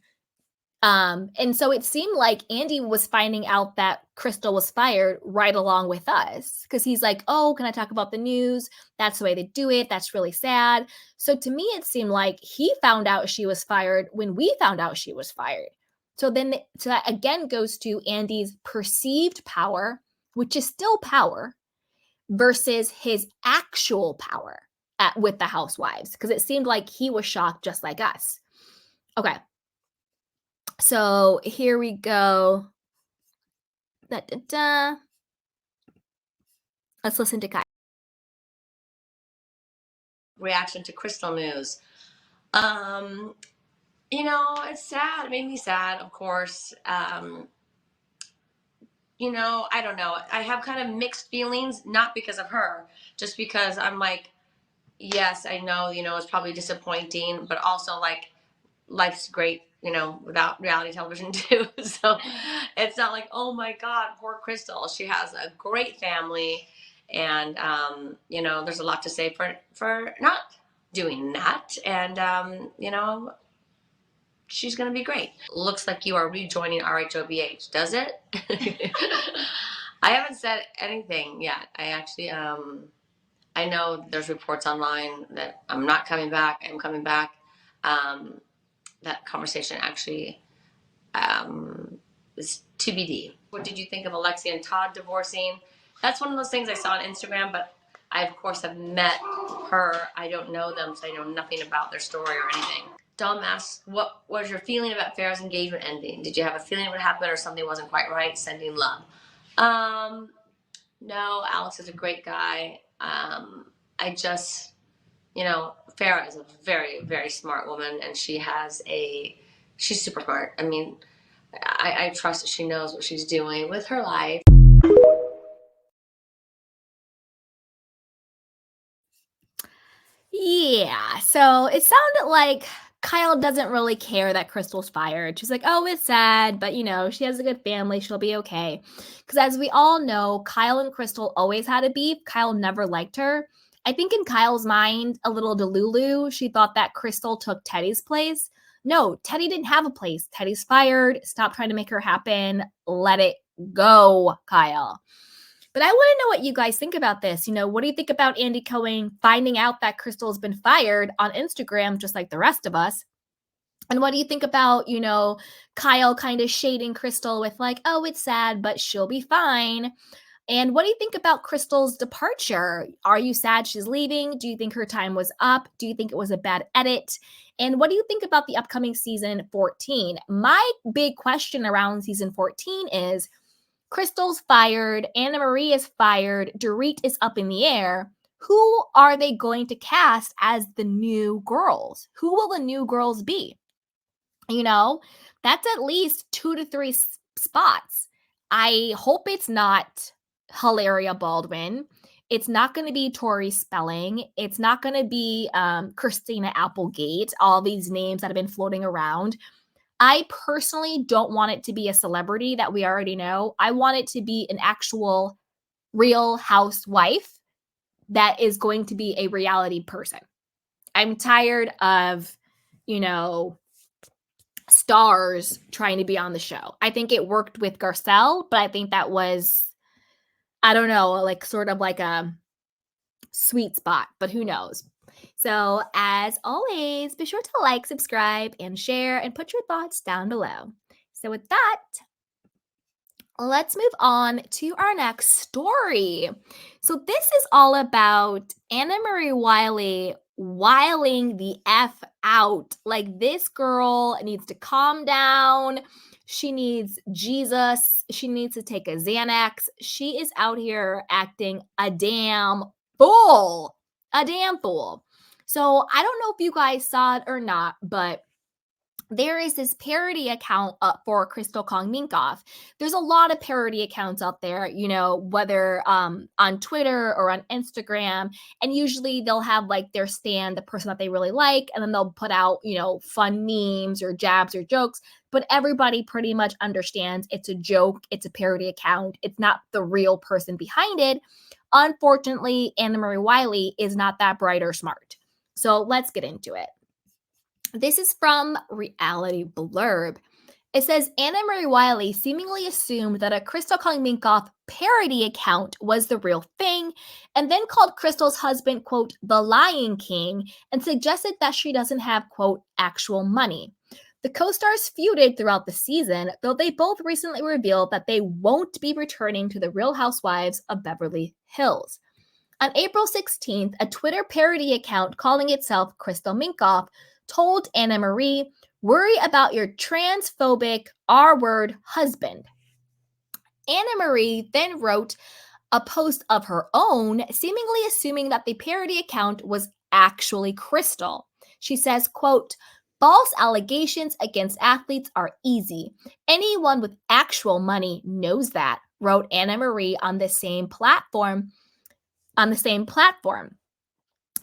And so it seemed like Andy was finding out that Crystal was fired right along with us because he's like, "Oh, can I talk about the news? That's the way they do it. That's really sad." So to me, it seemed like he found out she was fired when we found out she was fired. So that again goes to Andy's perceived power, which is still power, versus his actual power with the housewives, because it seemed like he was shocked just like us. Okay. So here we go. Da, da, da. Let's listen to Kai. Reaction to Crystal news. It's sad. It made me sad, of course. I don't know. I have kind of mixed feelings, not because of her, just because I'm like, yes, I know, it's probably disappointing, but also like life's great, without reality television too. So it's not like, oh my God, poor Crystal. She has a great family. And, there's a lot to say for not doing that. And, she's going to be great. Looks like you are rejoining RHOBH, does it? I haven't said anything yet. I actually, I know there's reports online that I'm not coming back. I'm coming back. That conversation actually is TBD. What did you think of Alexia and Todd divorcing? That's one of those things I saw on Instagram, but I, of course, have met her. I don't know them, so I know nothing about their story or anything. Dom asks, what was your feeling about Farrah's engagement ending? Did you have a feeling it would happen or something wasn't quite right? Sending love. No, Alex is a great guy. I just, Farrah is a very, very smart woman, and she's super smart. I mean, I trust that she knows what she's doing with her life. Yeah, so it sounded like Kyle doesn't really care that Crystal's fired. She's like, "Oh, it's sad, but she has a good family. She'll be okay." Because as we all know, Kyle and Crystal always had a beef. Kyle never liked her. I think in Kyle's mind, a little delulu, she thought that Crystal took Teddy's place. No, Teddy didn't have a place. Teddy's fired. Stop trying to make her happen. Let it go, Kyle. But I want to know what you guys think about this. What do you think about Andy Cohen finding out that Crystal's been fired on Instagram, just like the rest of us? And what do you think about, Kyle kind of shading Crystal with like, "Oh, it's sad, but she'll be fine." And what do you think about Crystal's departure? Are you sad she's leaving? Do you think her time was up? Do you think it was a bad edit? And what do you think about the upcoming season 14? My big question around season 14 is, Crystal's fired, Annemarie is fired, Dorit is up in the air. Who are they going to cast as the new girls? Who will the new girls be? That's at least 2 to 3 spots. I hope it's not Hilaria Baldwin. It's not going to be Tori Spelling. It's not going to be Christina Applegate, all these names that have been floating around. I personally don't want it to be a celebrity that we already know. I want it to be an actual real housewife that is going to be a reality person. I'm tired of, stars trying to be on the show. I think it worked with Garcelle, but I think that was, I don't know, like sort of like a sweet spot, but who knows? So, as always, be sure to like, subscribe, and share, and put your thoughts down below. So, with that, let's move on to our next story. So, this is all about Annemarie Wiley wiling the F out. Like, this girl needs to calm down. She needs Jesus. She needs to take a Xanax. She is out here acting a damn fool. A damn fool. So, I don't know if you guys saw it or not, but there is this parody account up for Crystal Kong Minkoff. There's a lot of parody accounts out there, whether on Twitter or on Instagram. And usually they'll have like their stand, the person that they really like, and then they'll put out, fun memes or jabs or jokes. But everybody pretty much understands it's a joke, it's a parody account, it's not the real person behind it. Unfortunately, Annemarie Wiley is not that bright or smart. So let's get into it. This is from Reality Blurb. It says Annemarie Wiley seemingly assumed that a Crystal Kong Minkoff parody account was the real thing, and then called Crystal's husband, quote, the Lion King, and suggested that she doesn't have, quote, actual money. The co-stars feuded throughout the season, though they both recently revealed that they won't be returning to the Real Housewives of Beverly Hills. On April 16th, a Twitter parody account calling itself Crystal Minkoff told Annemarie, worry about your transphobic R-word husband. Annemarie then wrote a post of her own, seemingly assuming that the parody account was actually Crystal. She says, quote, false allegations against athletes are easy. Anyone with actual money knows that, wrote Annemarie on the same platform.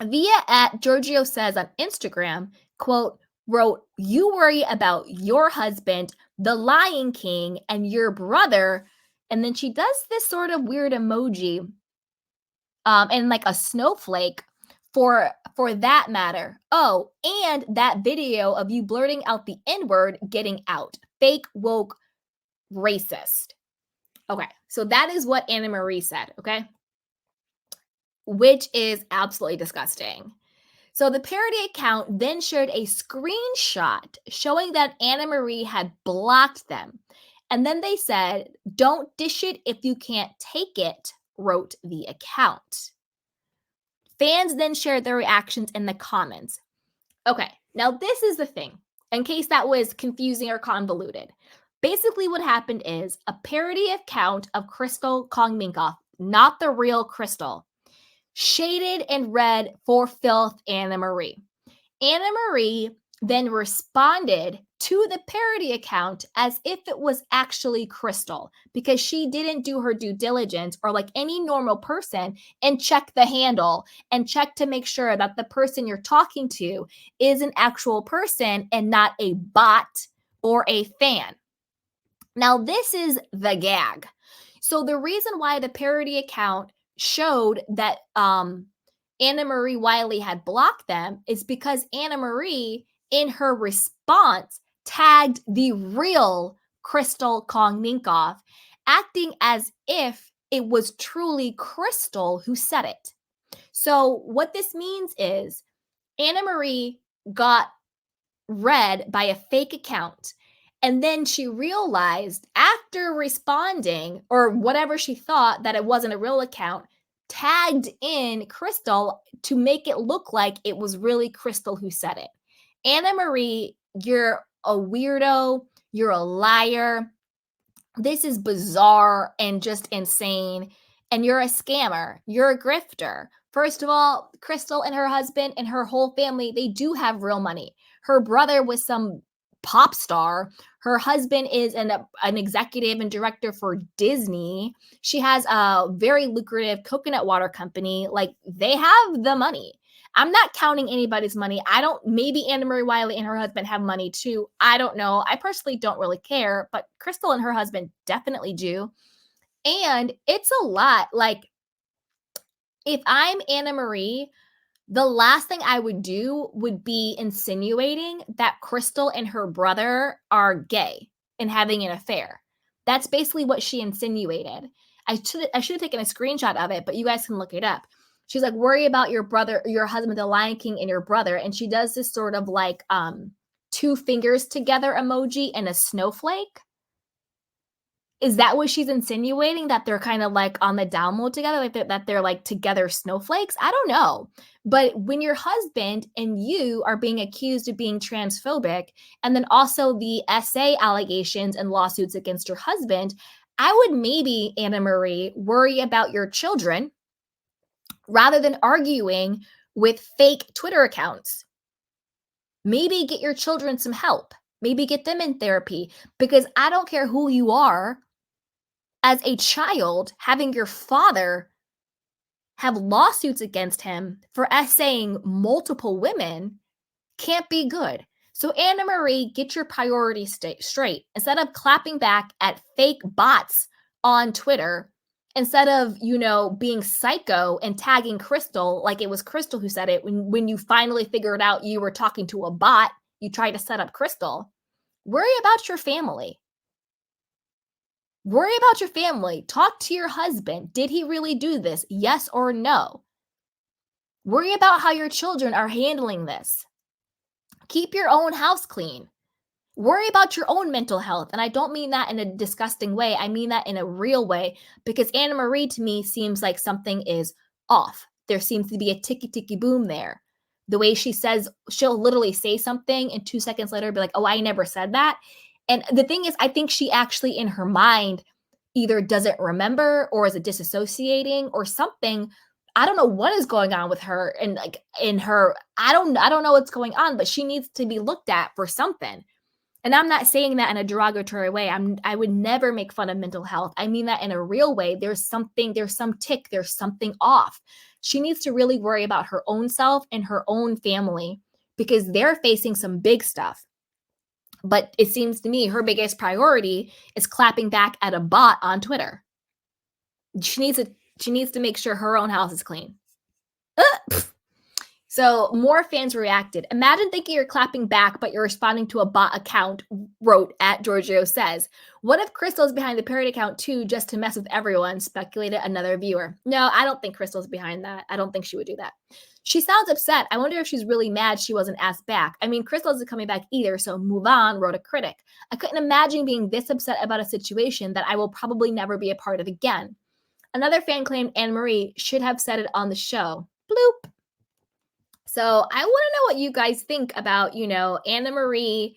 Via at Giorgio Says on Instagram, quote, wrote, you worry about your husband, the Lion King, and your brother. And then she does this sort of weird emoji and like a snowflake for that matter. Oh, and that video of you blurting out the N-word getting out. Fake, woke, racist. Okay, so that is what Annemarie said, okay? Which is absolutely disgusting. So the parody account then shared a screenshot showing that Annemarie had blocked them. And then they said, don't dish it if you can't take it, wrote the account. Fans then shared their reactions in the comments. Okay, now this is the thing, in case that was confusing or convoluted. Basically what happened is a parody account of Crystal Kong Minkoff, not the real Crystal, shaded and read for filth Annemarie. Annemarie then responded to the parody account as if it was actually Crystal, because she didn't do her due diligence or like any normal person and check the handle and check to make sure that the person you're talking to is an actual person and not a bot or a fan. Now, this is the gag. So the reason why the parody account showed that Annemarie Wiley had blocked them is because Annemarie, in her response, tagged the real Crystal Kong Minkoff, acting as if it was truly Crystal who said it. So what this means is Annemarie got read by a fake account. And then she realized after responding, or whatever she thought, that it wasn't a real account, tagged in Crystal to make it look like it was really Crystal who said it. Annemarie, you're a weirdo. You're a liar. This is bizarre and just insane. And you're a scammer. You're a grifter. First of all, Crystal and her husband and her whole family, they do have real money. Her brother was some pop star. Her husband is an executive and director for Disney. She has a very lucrative coconut water company. Like, they have the money. I'm not counting anybody's money. Maybe Annemarie Wiley and her husband have money too. I don't know. I personally don't really care, but Crystal and her husband definitely do. And it's a lot. Like, if I'm Annemarie, the last thing I would do would be insinuating that Crystal and her brother are gay and having an affair. That's basically what she insinuated. I should have taken a screenshot of it, but you guys can look it up. She's like, worry about your brother, your husband, the Lion King, and your brother. And she does this sort of like two fingers together emoji and a snowflake. Is that what she's insinuating? That they're kind of like on the download together, like that they're like together snowflakes? I don't know. But when your husband and you are being accused of being transphobic, and then also the SA allegations and lawsuits against your husband, I would maybe, Annemarie, worry about your children rather than arguing with fake Twitter accounts. Maybe get your children some help. Maybe get them in therapy, because I don't care who you are. As a child, having your father have lawsuits against him for essaying multiple women can't be good. So Annemarie, get your priorities straight. Instead of clapping back at fake bots on Twitter, instead of, being psycho and tagging Crystal like it was Crystal who said it, when you finally figured out you were talking to a bot, you tried to set up Crystal. Worry about your family. Worry about your family. Talk to your husband. Did he really do this? Yes or no? Worry about how your children are handling this. Keep your own house clean. Worry about your own mental health. And I don't mean that in a disgusting way. I mean that in a real way, because Annemarie to me seems like something is off. There seems to be a ticky boom there. The way she says, she'll literally say something and 2 seconds later be like, oh, I never said that. And the thing is, I think she actually in her mind either doesn't remember or is disassociating or something. I don't know what is going on with her, and like in her, I don't know what's going on, but she needs to be looked at for something. And I'm not saying that in a derogatory way. I would never make fun of mental health. I mean that in a real way. There's some tick, there's something off. She needs to really worry about her own self and her own family, because they're facing some big stuff. But it seems to me her biggest priority is clapping back at a bot on Twitter. She needs to make sure her own house is clean. So more fans reacted. Imagine thinking you're clapping back, but you're responding to a bot account, wrote at Giorgio Says. What if Crystal's behind the parody account too, just to mess with everyone, speculated another viewer. No, I don't think Crystal's behind that. I don't think she would do that. She sounds upset. I wonder if she's really mad she wasn't asked back. I mean, Crystal isn't coming back either, so move on, wrote a critic. I couldn't imagine being this upset about a situation that I will probably never be a part of again. Another fan claimed Annemarie should have said it on the show. Bloop. So I want to know what you guys think about, Annemarie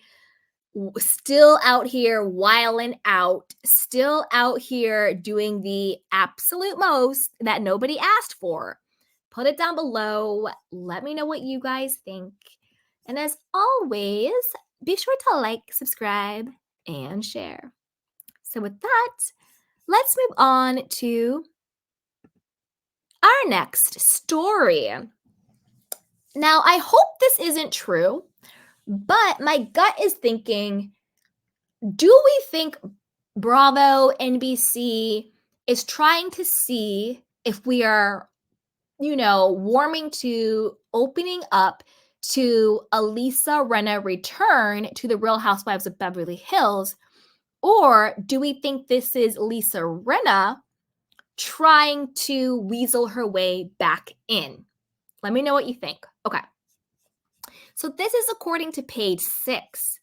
still out here wiling out, still out here doing the absolute most that nobody asked for. Put it down below. Let me know what you guys think. And as always, be sure to like, subscribe, and share. So with that, let's move on to our next story. Now, I hope this isn't true, but my gut is thinking, do we think Bravo, NBC is trying to see if we are, warming to opening up to a Lisa Rinna return to the Real Housewives of Beverly Hills? Or do we think this is Lisa Rinna trying to weasel her way back in? Let me know what you think. Okay. So this is according to page 6.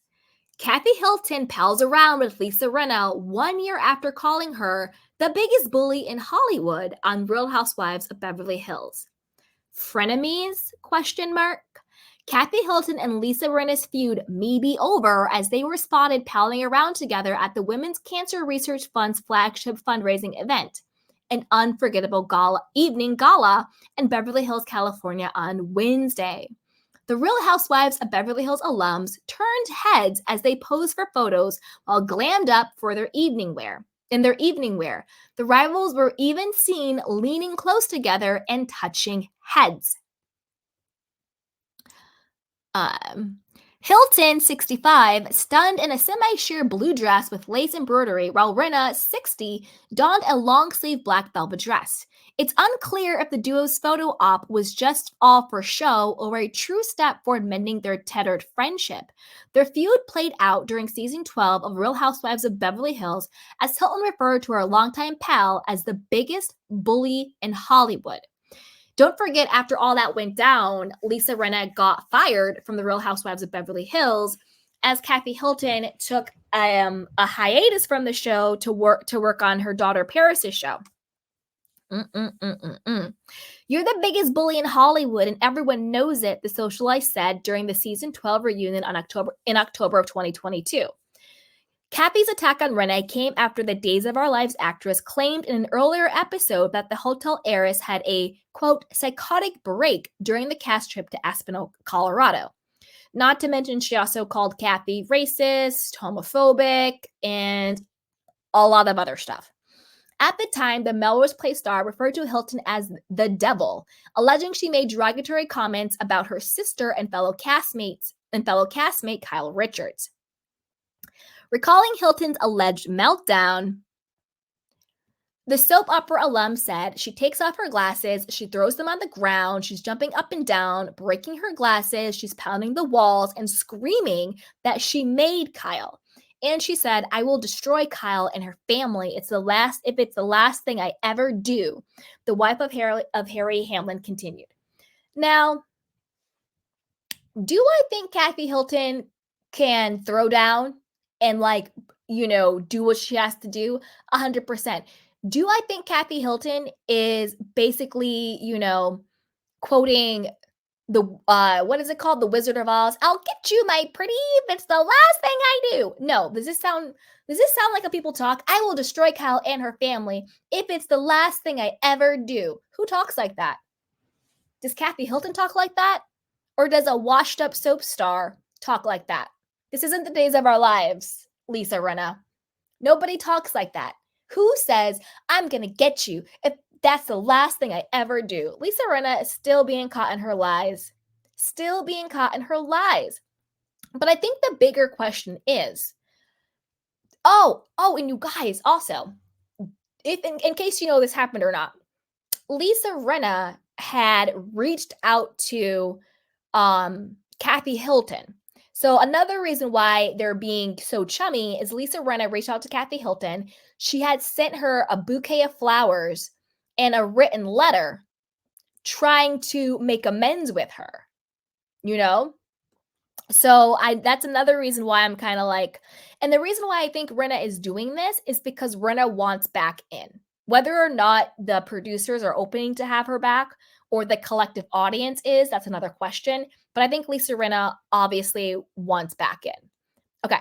Kathy Hilton pals around with Lisa Rinna 1 year after calling her the biggest bully in Hollywood on Real Housewives of Beverly Hills. Frenemies? Kathy Hilton and Lisa Rinna's feud may be over, as they were spotted palling around together at the Women's Cancer Research Fund's flagship fundraising event, an unforgettable evening gala in Beverly Hills, California on Wednesday. The Real Housewives of Beverly Hills alums turned heads as they posed for photos while glammed up for their evening wear. In their evening wear, the rivals were even seen leaning close together and touching heads. Hilton, 65, stunned in a semi-sheer blue dress with lace embroidery, while Rinna, 60, donned a long-sleeve black velvet dress. It's unclear if the duo's photo op was just all for show or a true step toward mending their tattered friendship. Their feud played out during season 12 of Real Housewives of Beverly Hills, as Hilton referred to her longtime pal as the biggest bully in Hollywood. Don't forget, after all that went down, Lisa Rinna got fired from the Real Housewives of Beverly Hills as Kathy Hilton took a hiatus from the show to work on her daughter Paris's show. You're the biggest bully in Hollywood, and everyone knows it, the socialite said during the season 12 reunion in October of 2022. Kathy's attack on Rinna came after the Days of Our Lives actress claimed in an earlier episode that the hotel heiress had a, quote, psychotic break during the cast trip to Aspinall, Colorado. Not to mention, she also called Kathy racist, homophobic, and a lot of other stuff. At the time, the Melrose Place star referred to Hilton as the devil, alleging she made derogatory comments about her sister and fellow castmate Kyle Richards. Recalling Hilton's alleged meltdown, the soap opera alum said she takes off her glasses, she throws them on the ground, she's jumping up and down, breaking her glasses, she's pounding the walls and screaming that she made Kyle. And she said, I will destroy Kyle and her family. If it's the last thing I ever do. The wife of Harry Hamlin continued. Now, do I think Kathy Hilton can throw down and do what she has to do? 100%. Do I think Kathy Hilton is basically, quoting the, what is it called? The Wizard of Oz. I'll get you, my pretty, if it's the last thing I do. No, does this sound like a people talk? I will destroy Kyle and her family if it's the last thing I ever do. Who talks like that? Does Kathy Hilton talk like that? Or does a washed up soap star talk like that? This isn't the Days of Our Lives, Lisa Rinna. Nobody talks like that. Who says, I'm going to get you if that's the last thing I ever do? Lisa Rinna is still being caught in her lies. Still being caught in her lies. But I think the bigger question is, and you guys also, if in case you know this happened or not, Lisa Rinna had reached out to Kathy Hilton. So another reason why they're being so chummy is Lisa Rinna reached out to Kathy Hilton. She had sent her a bouquet of flowers and a written letter trying to make amends with her, So that's another reason why I'm kind of like, and the reason why I think Rinna is doing this is because Rinna wants back in. Whether or not the producers are opening to have her back or the collective audience is, that's another question. But I think Lisa Rinna obviously wants back in. Okay.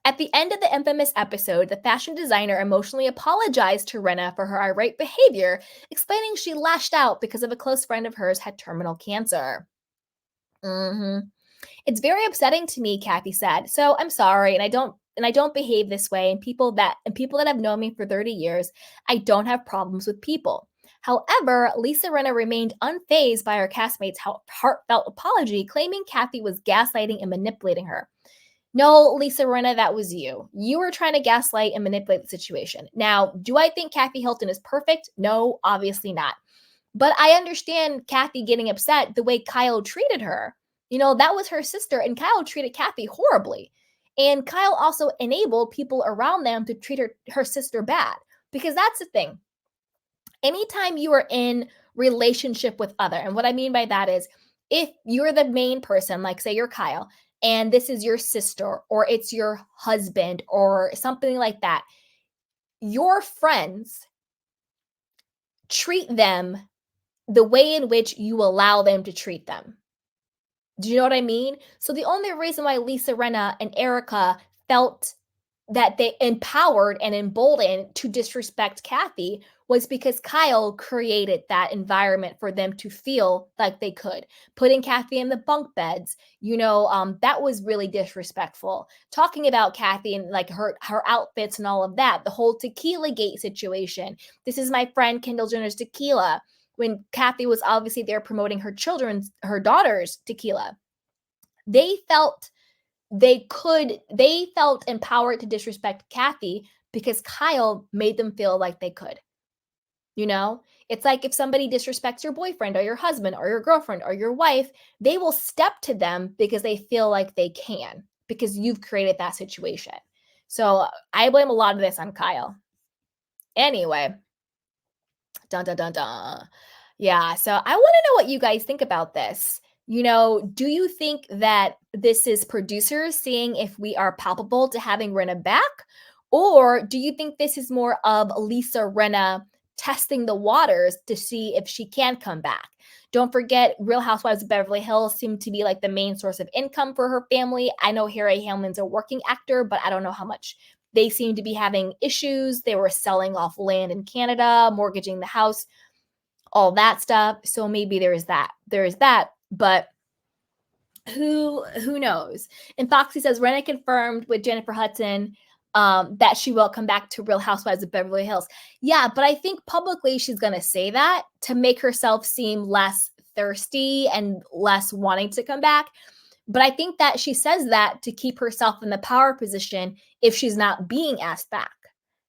At the end of the infamous episode, the fashion designer emotionally apologized to Rinna for her irate behavior, explaining she lashed out because of a close friend of hers had terminal cancer. It's very upsetting to me, Kathy said. So I'm sorry, and I don't behave this way. And people that have known me for 30 years, I don't have problems with people. However, Lisa Rinna remained unfazed by her castmate's heartfelt apology, claiming Kathy was gaslighting and manipulating her. No, Lisa Rinna, that was you. You were trying to gaslight and manipulate the situation. Now, do I think Kathy Hilton is perfect? No, obviously not. But I understand Kathy getting upset the way Kyle treated her. That was her sister, and Kyle treated Kathy horribly. And Kyle also enabled people around them to treat her sister bad. Because that's the thing. Anytime you are in relationship with other, and what I mean by that is if you're the main person, like say you're Kyle, and this is your sister or it's your husband or something like that, your friends treat them the way in which you allow them to treat them. Do you know what I mean? So the only reason why Lisa Rinna and Erika felt that they empowered and emboldened to disrespect Kathy was because Kyle created that environment for them to feel like they could. Putting Kathy in the bunk beds, that was really disrespectful. Talking about Kathy and like her outfits and all of that, the whole tequila gate situation. This is my friend Kendall Jenner's tequila. When Kathy was obviously there promoting her daughter's tequila, they felt empowered to disrespect Kathy because Kyle made them feel like they could. It's like if somebody disrespects your boyfriend or your husband or your girlfriend or your wife, they will step to them because they feel like they can, because you've created that situation. So I blame a lot of this on Kyle. Anyway, dun dun dun dun. Yeah, so I want to know what you guys think about this. Do you think that this is producers seeing if we are palpable to having Rinna back? Or do you think this is more of Lisa Rinna testing the waters to see if she can come back? Don't forget, Real Housewives of Beverly Hills seem to be like the main source of income for her family. I know Harry Hamlin's a working actor, but I don't know how much. They seem to be having issues. They were selling off land in Canada, mortgaging the house, all that stuff. So maybe there is that. But who knows? And Foxy says Rinna confirmed with Jennifer Hudson that she will come back to Real Housewives of Beverly Hills. Yeah, but I think publicly she's going to say that to make herself seem less thirsty and less wanting to come back. But I think that she says that to keep herself in the power position if she's not being asked back,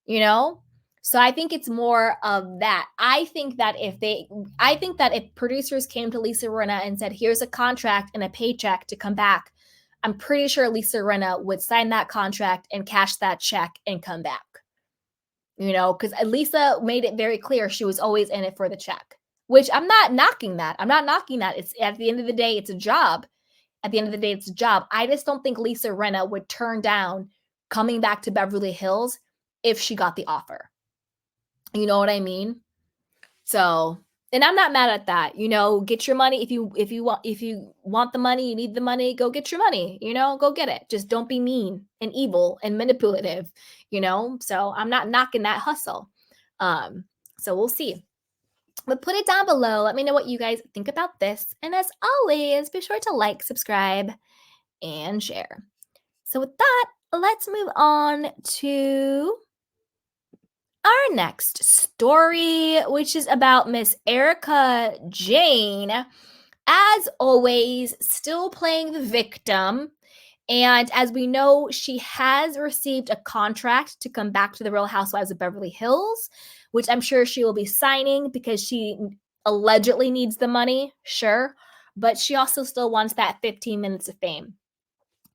So I think it's more of that. I think that if producers came to Lisa Rinna and said, here's a contract and a paycheck to come back, I'm pretty sure Lisa Rinna would sign that contract and cash that check and come back. Because Lisa made it very clear she was always in it for the check, which I'm not knocking that. It's at the end of the day, it's a job. I just don't think Lisa Rinna would turn down coming back to Beverly Hills if she got the offer. You know what I mean? So, and I'm not mad at that. Get your money if you want the money, you need the money, go get your money. Go get it. Just don't be mean and evil and manipulative. So I'm not knocking that hustle. So we'll see. But put it down below. Let me know what you guys think about this. And as always, be sure to like, subscribe, and share. So with that, let's move on to our next story, which is about Miss Erika Jayne. As always, still playing the victim. And as we know, she has received a contract to come back to the Real Housewives of Beverly Hills, which I'm sure she will be signing because she allegedly needs the money, sure. But she also still wants that 15 minutes of fame.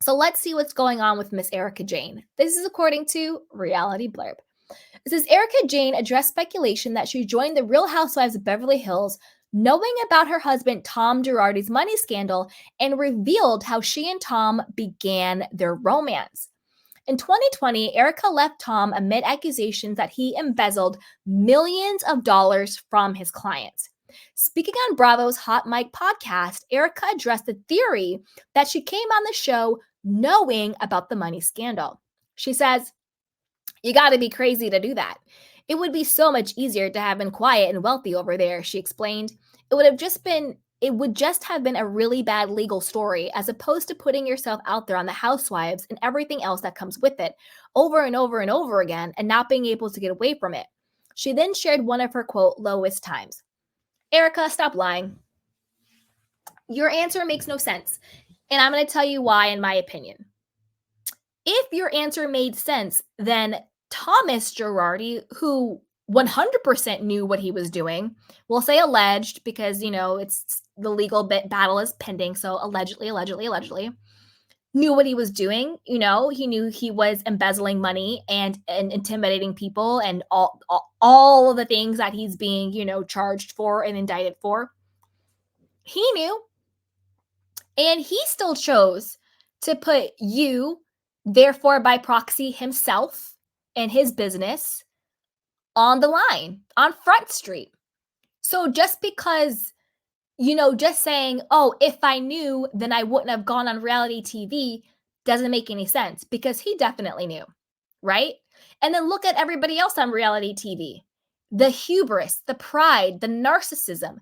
So let's see what's going on with Miss Erika Jayne. This is according to Reality Blurb. It says Erika Jayne addressed speculation that she joined the Real Housewives of Beverly Hills knowing about her husband Tom Girardi's money scandal and revealed how she and Tom began their romance. In 2020, Erika left Tom amid accusations that he embezzled millions of dollars from his clients. Speaking on Bravo's Hot Mic podcast, Erika addressed the theory that she came on the show knowing about the money scandal. She says, "You got to be crazy to do that. It would be so much easier to have been quiet and wealthy over there," she explained. It would just have been a really bad legal story as opposed to putting yourself out there on the housewives and everything else that comes with it over and over and over again and not being able to get away from it. She then shared one of her, quote, lowest times. Erika, stop lying. Your answer makes no sense. And I'm going to tell you why, in my opinion. If your answer made sense, then Thomas Girardi, who 100% knew what he was doing, we'll say alleged because, it's the legal battle is pending. So allegedly, knew what he was doing. He knew he was embezzling money and intimidating people and all of the things that he's being, charged for and indicted for. He knew. And he still chose to put you, therefore by proxy himself and his business, on the line, on Front Street. So just because, just saying, oh, if I knew, then I wouldn't have gone on reality TV doesn't make any sense because he definitely knew. right? And then look at everybody else on reality TV. The hubris, the pride, the narcissism.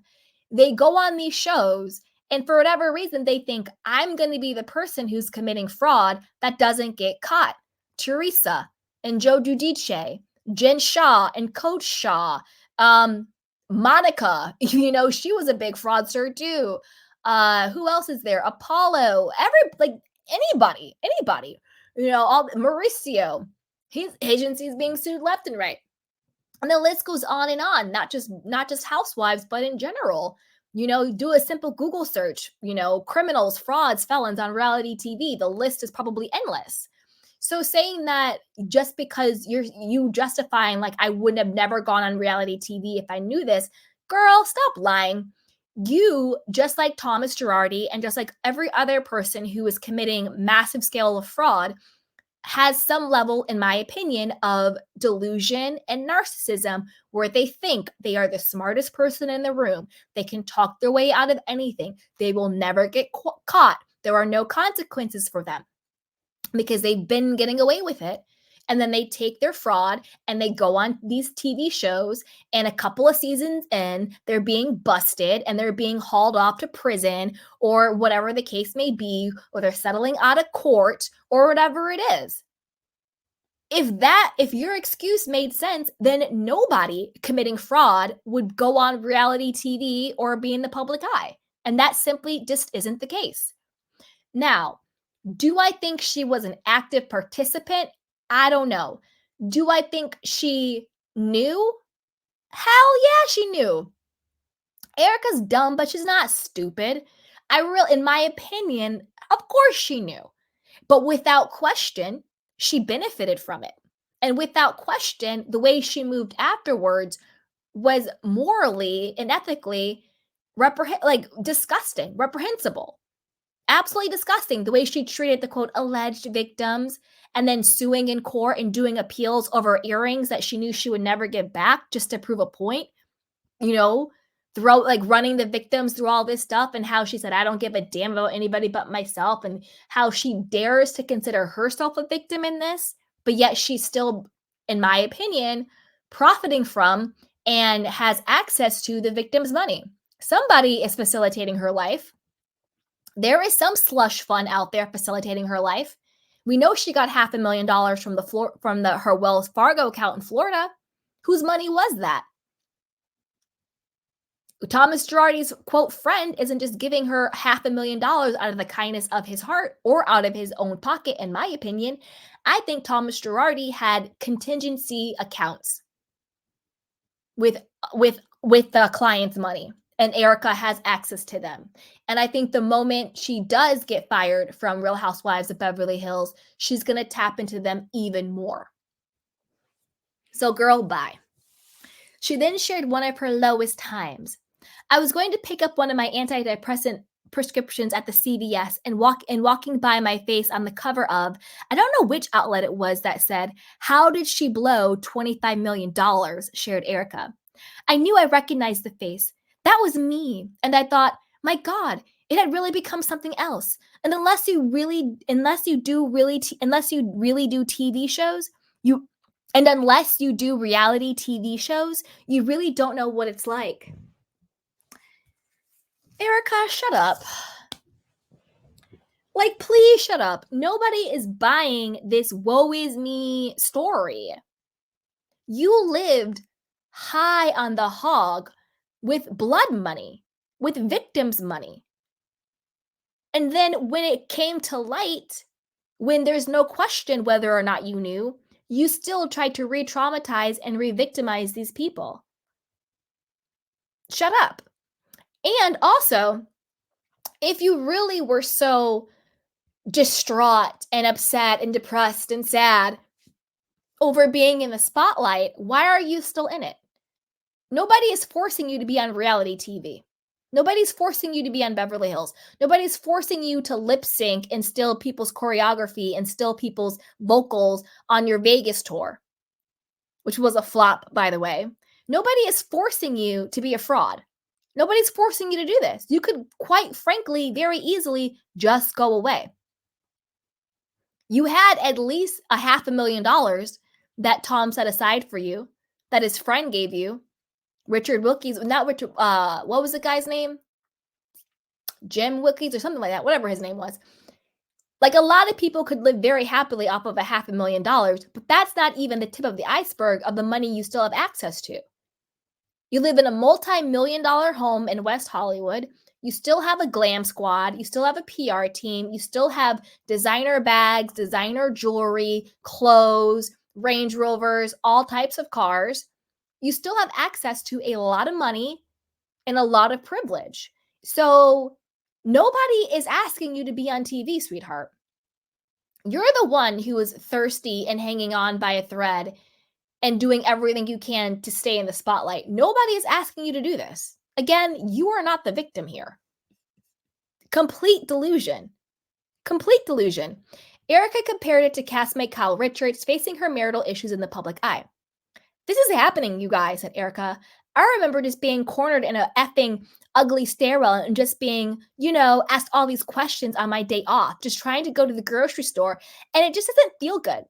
They go on these shows, and for whatever reason, they think I'm going to be the person who's committing fraud that doesn't get caught. Teresa and Joe Giudice, Jen Shaw and Coach Shaw, Monica, she was a big fraudster too. Who else is there? Apollo, anybody, all Mauricio, his agency's being sued left and right. And the list goes on, not just housewives, but in general. Do a simple Google search, criminals, frauds, felons on reality TV. The list is probably endless. So saying that just because you justifying like I wouldn't have never gone on reality TV if I knew this, girl, stop lying. You, just like Thomas Girardi and just like every other person who is committing massive scale of fraud, has some level, in my opinion, of delusion and narcissism where they think they are the smartest person in the room. They can talk their way out of anything. They will never get caught. There are no consequences for them because they've been getting away with it. And then they take their fraud and they go on these TV shows, and a couple of seasons in, they're being busted and they're being hauled off to prison or whatever the case may be, or they're settling out of court or whatever it is. If your excuse made sense, then nobody committing fraud would go on reality TV or be in the public eye. And that simply just isn't the case. Now, do I think she was an active participant? I don't know. Do I think she knew? Hell yeah, she knew. Erika's dumb, but she's not stupid. In my opinion, of course she knew. But without question, she benefited from it. And without question, the way she moved afterwards was morally and ethically disgusting, reprehensible. Absolutely disgusting the way she treated the quote alleged victims, and then suing in court and doing appeals over earrings that she knew she would never give back just to prove a point. Running the victims through all this stuff, and how she said, I don't give a damn about anybody but myself, and how she dares to consider herself a victim in this, but yet she's still, in my opinion, profiting from and has access to the victim's money. Somebody is facilitating her life. There is some slush fund out there facilitating her life. We know she got $500,000 from her Wells Fargo account in Florida. Whose money was that? Thomas Girardi's quote friend isn't just giving her $500,000 out of the kindness of his heart or out of his own pocket, in my opinion. I think Thomas Girardi had contingency accounts with the client's money, and Erika has access to them. And I think the moment she does get fired from Real Housewives of Beverly Hills, she's going to tap into them even more. So girl, bye. She then shared one of her lowest times. I was going to pick up one of my antidepressant prescriptions at the CVS and walking by my face on the cover of, I don't know which outlet it was, that said, "How did she blow $25 million?" shared Erika. I knew I recognized the face. That was me. And I thought, my God, it had really become something else. And unless you really do TV shows, unless you do reality TV shows, you really don't know what it's like. Erika, shut up. Please shut up. Nobody is buying this woe is me story. You lived high on the hog with blood money, with victims' money. And then when it came to light, when there's no question whether or not you knew, you still tried to re-traumatize and re-victimize these people. Shut up. And also, if you really were so distraught and upset and depressed and sad over being in the spotlight, why are you still in it? Nobody is forcing you to be on reality TV. Nobody's forcing you to be on Beverly Hills. Nobody's forcing you to lip sync and steal people's choreography and steal people's vocals on your Vegas tour, which was a flop, by the way. Nobody is forcing you to be a fraud. Nobody's forcing you to do this. You could, quite frankly, very easily just go away. You had at least $500,000 that Tom set aside for you, that his friend gave you. Richard Wilkie's, not Richard, what was the guy's name? Jim Wilkie's or something like that, whatever his name was. Like, a lot of people could live very happily off of $500,000, but that's not even the tip of the iceberg of the money you still have access to. You live in a multi-million-dollar home in West Hollywood. You still have a glam squad. You still have a PR team. You still have designer bags, designer jewelry, clothes, Range Rovers, all types of cars. You still have access to a lot of money and a lot of privilege. So nobody is asking you to be on TV, sweetheart. You're the one who is thirsty and hanging on by a thread and doing everything you can to stay in the spotlight. Nobody is asking you to do this. Again, you are not the victim here. Complete delusion. Complete delusion. Erika compared it to castmate Kyle Richards facing her marital issues in the public eye. This is happening, you guys, said Erika. I remember just being cornered in a effing ugly stairwell and just being, asked all these questions on my day off, just trying to go to the grocery store, and it just doesn't feel good.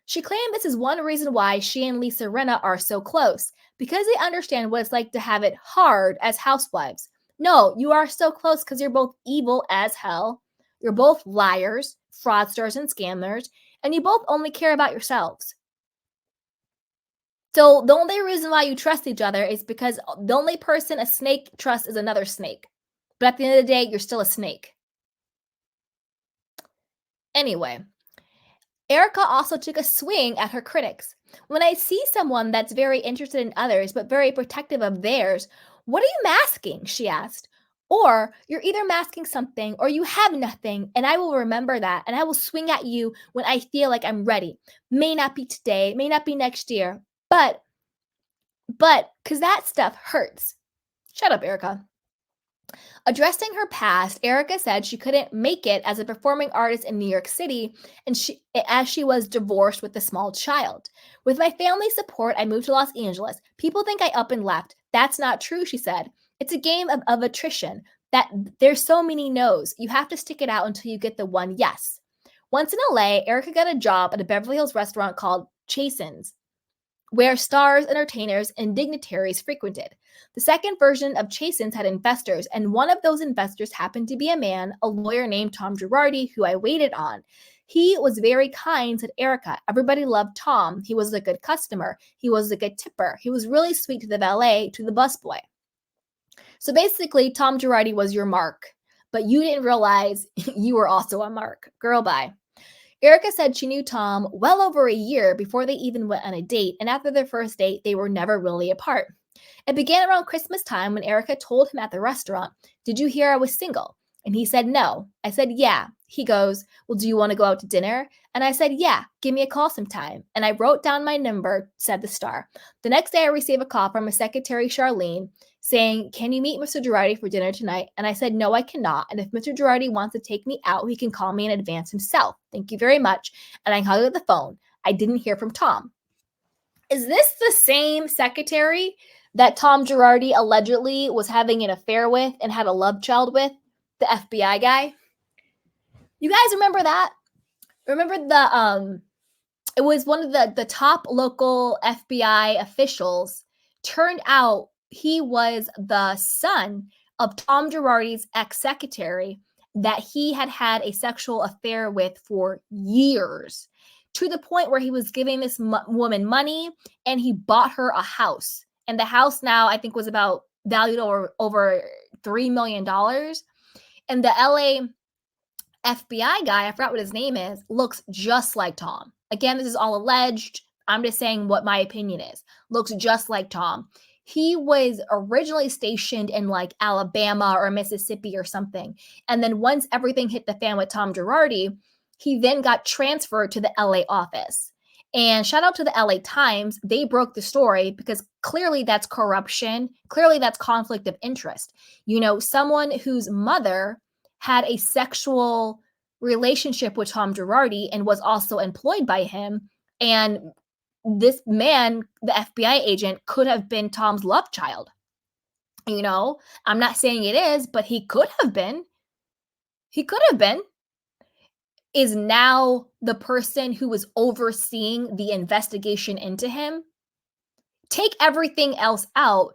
She claimed this is one reason why she and Lisa Rinna are so close, because they understand what it's like to have it hard as housewives. No, you are so close because you're both evil as hell. You're both liars, fraudsters, and scammers, and you both only care about yourselves. So the only reason why you trust each other is because the only person a snake trusts is another snake. But at the end of the day, you're still a snake. Anyway, Erika also took a swing at her critics. When I see someone that's very interested in others but very protective of theirs, what are you masking? She asked. Or you're either masking something or you have nothing, and I will remember that, and I will swing at you when I feel like I'm ready. May not be today, may not be next year, but because that stuff hurts. Shut up, Erika. Addressing her past, Erika said she couldn't make it as a performing artist in New York City, and as she was divorced with a small child. With my family's support, I moved to Los Angeles. People think I up and left. That's not true, she said. It's a game of attrition. That there's so many no's. You have to stick it out until you get the one yes. Once in LA, Erika got a job at a Beverly Hills restaurant called Chasen's, where stars, entertainers, and dignitaries frequented. The second version of Chasen's had investors, and one of those investors happened to be a man, a lawyer named Tom Girardi, who I waited on. He was very kind, said Erika. Everybody loved Tom. He was a good customer. He was a good tipper. He was really sweet to the valet, to the busboy. So basically, Tom Girardi was your mark, but you didn't realize you were also a mark. Girl, bye. Erika said she knew Tom well over a year before they even went on a date, and after their first date, they were never really apart. It began around Christmas time when Erika told him at the restaurant, "Did you hear I was single?" And he said, "No." I said, "Yeah." He goes, "Well, do you want to go out to dinner?" And I said, "Yeah, give me a call sometime." And I wrote down my number, said the star. The next day, I received a call from his secretary, Charlene, saying, "Can you meet Mr. Girardi for dinner tonight?" And I said, "No, I cannot. And if Mr. Girardi wants to take me out, he can call me in advance himself. Thank you very much." And I hung up the phone. I didn't hear from Tom. Is this the same secretary that Tom Girardi allegedly was having an affair with and had a love child with? The FBI guy? You guys remember that? Remember it was one of the top local FBI officials. Turned out he was the son of Tom Girardi's ex-secretary that he had had a sexual affair with for years, to the point where he was giving this woman money and he bought her a house. And the house now, I think, was about valued over $3 million. And the LA FBI guy, I forgot what his name is, looks just like Tom. Again, this is all alleged. I'm just saying what my opinion is. Looks just like Tom. He was originally stationed in like Alabama or Mississippi or something. And then once everything hit the fan with Tom Girardi, he then got transferred to the LA office. And shout out to the LA Times. They broke the story because clearly that's corruption. Clearly that's conflict of interest. Someone whose mother had a sexual relationship with Tom Girardi and was also employed by him. And this man, the FBI agent, could have been Tom's love child. I'm not saying it is, but he could have been. He could have been. is now the person who was overseeing the investigation into him. Take everything else out.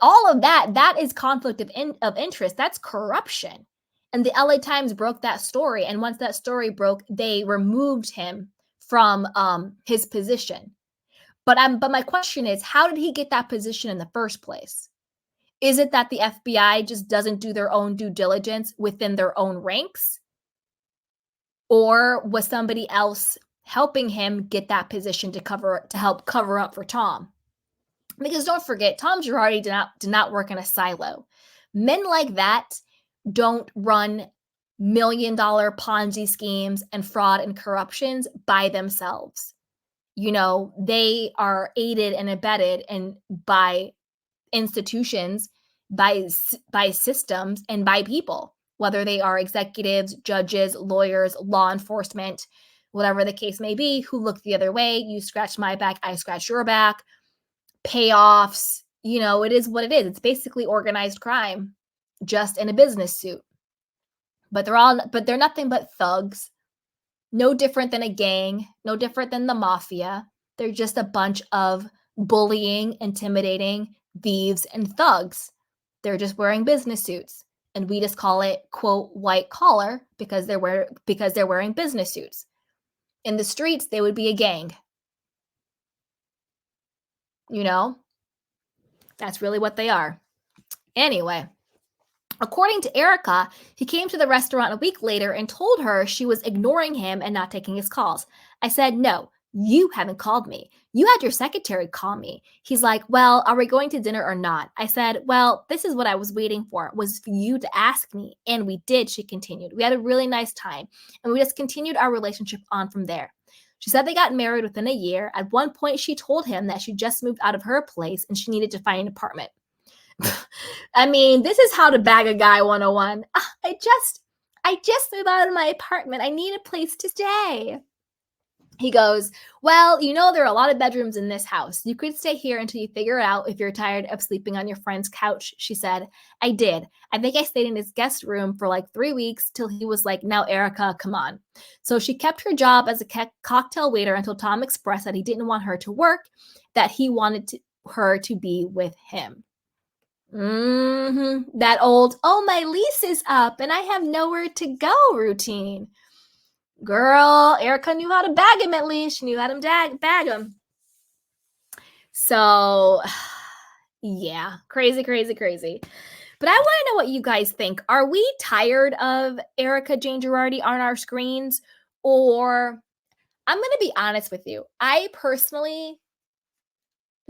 All of that is conflict of interest. That's corruption. And the LA Times broke that story. And once that story broke, they removed him from his position. But my question is, how did he get that position in the first place? Is it that the FBI just doesn't do their own due diligence within their own ranks? Or was somebody else helping him get that position to help cover up for Tom? Because don't forget, Tom Girardi did not work in a silo. Men like that don't run $1 million Ponzi schemes and fraud and corruptions by themselves. They are aided and abetted by institutions, by systems, and by people, whether they are executives, judges, lawyers, law enforcement, whatever the case may be, who look the other way. You scratch my back, I scratch your back. Payoffs, it is what it is. It's basically organized crime, just in a business suit. But they're nothing but thugs. No different than a gang, no different than the mafia. They're just a bunch of bullying, intimidating thieves and thugs. They're just wearing business suits. And we just call it, quote, white collar because they're wearing business suits. In the streets, they would be a gang. That's really what they are. Anyway, according to Erika, he came to the restaurant a week later and told her she was ignoring him and not taking his calls. I said, no, you haven't called me. You had your secretary call me. He's like, well, are we going to dinner or not? I said, well, this is what I was waiting for, was for you to ask me. And we did, she continued. We had a really nice time. And we just continued our relationship on from there. She said they got married within a year. At one point, she told him that she just moved out of her place and she needed to find an apartment. I mean, this is how to bag a guy 101. I just moved out of my apartment. I need a place to stay. He goes, well, there are a lot of bedrooms in this house. You could stay here until you figure it out if you're tired of sleeping on your friend's couch, she said. I did. I think I stayed in his guest room for like 3 weeks till he was like, now, Erika, come on. So she kept her job as a cocktail waiter until Tom expressed that he didn't want her to work, that he wanted her to be with him. That old, oh, my lease is up and I have nowhere to go routine. Girl, Erika knew how to bag him at least. She knew how to bag him. So, yeah, crazy. But I want to know what you guys think. Are we tired of Erika Jayne Girardi on our screens? Or, I'm going to be honest with you. I personally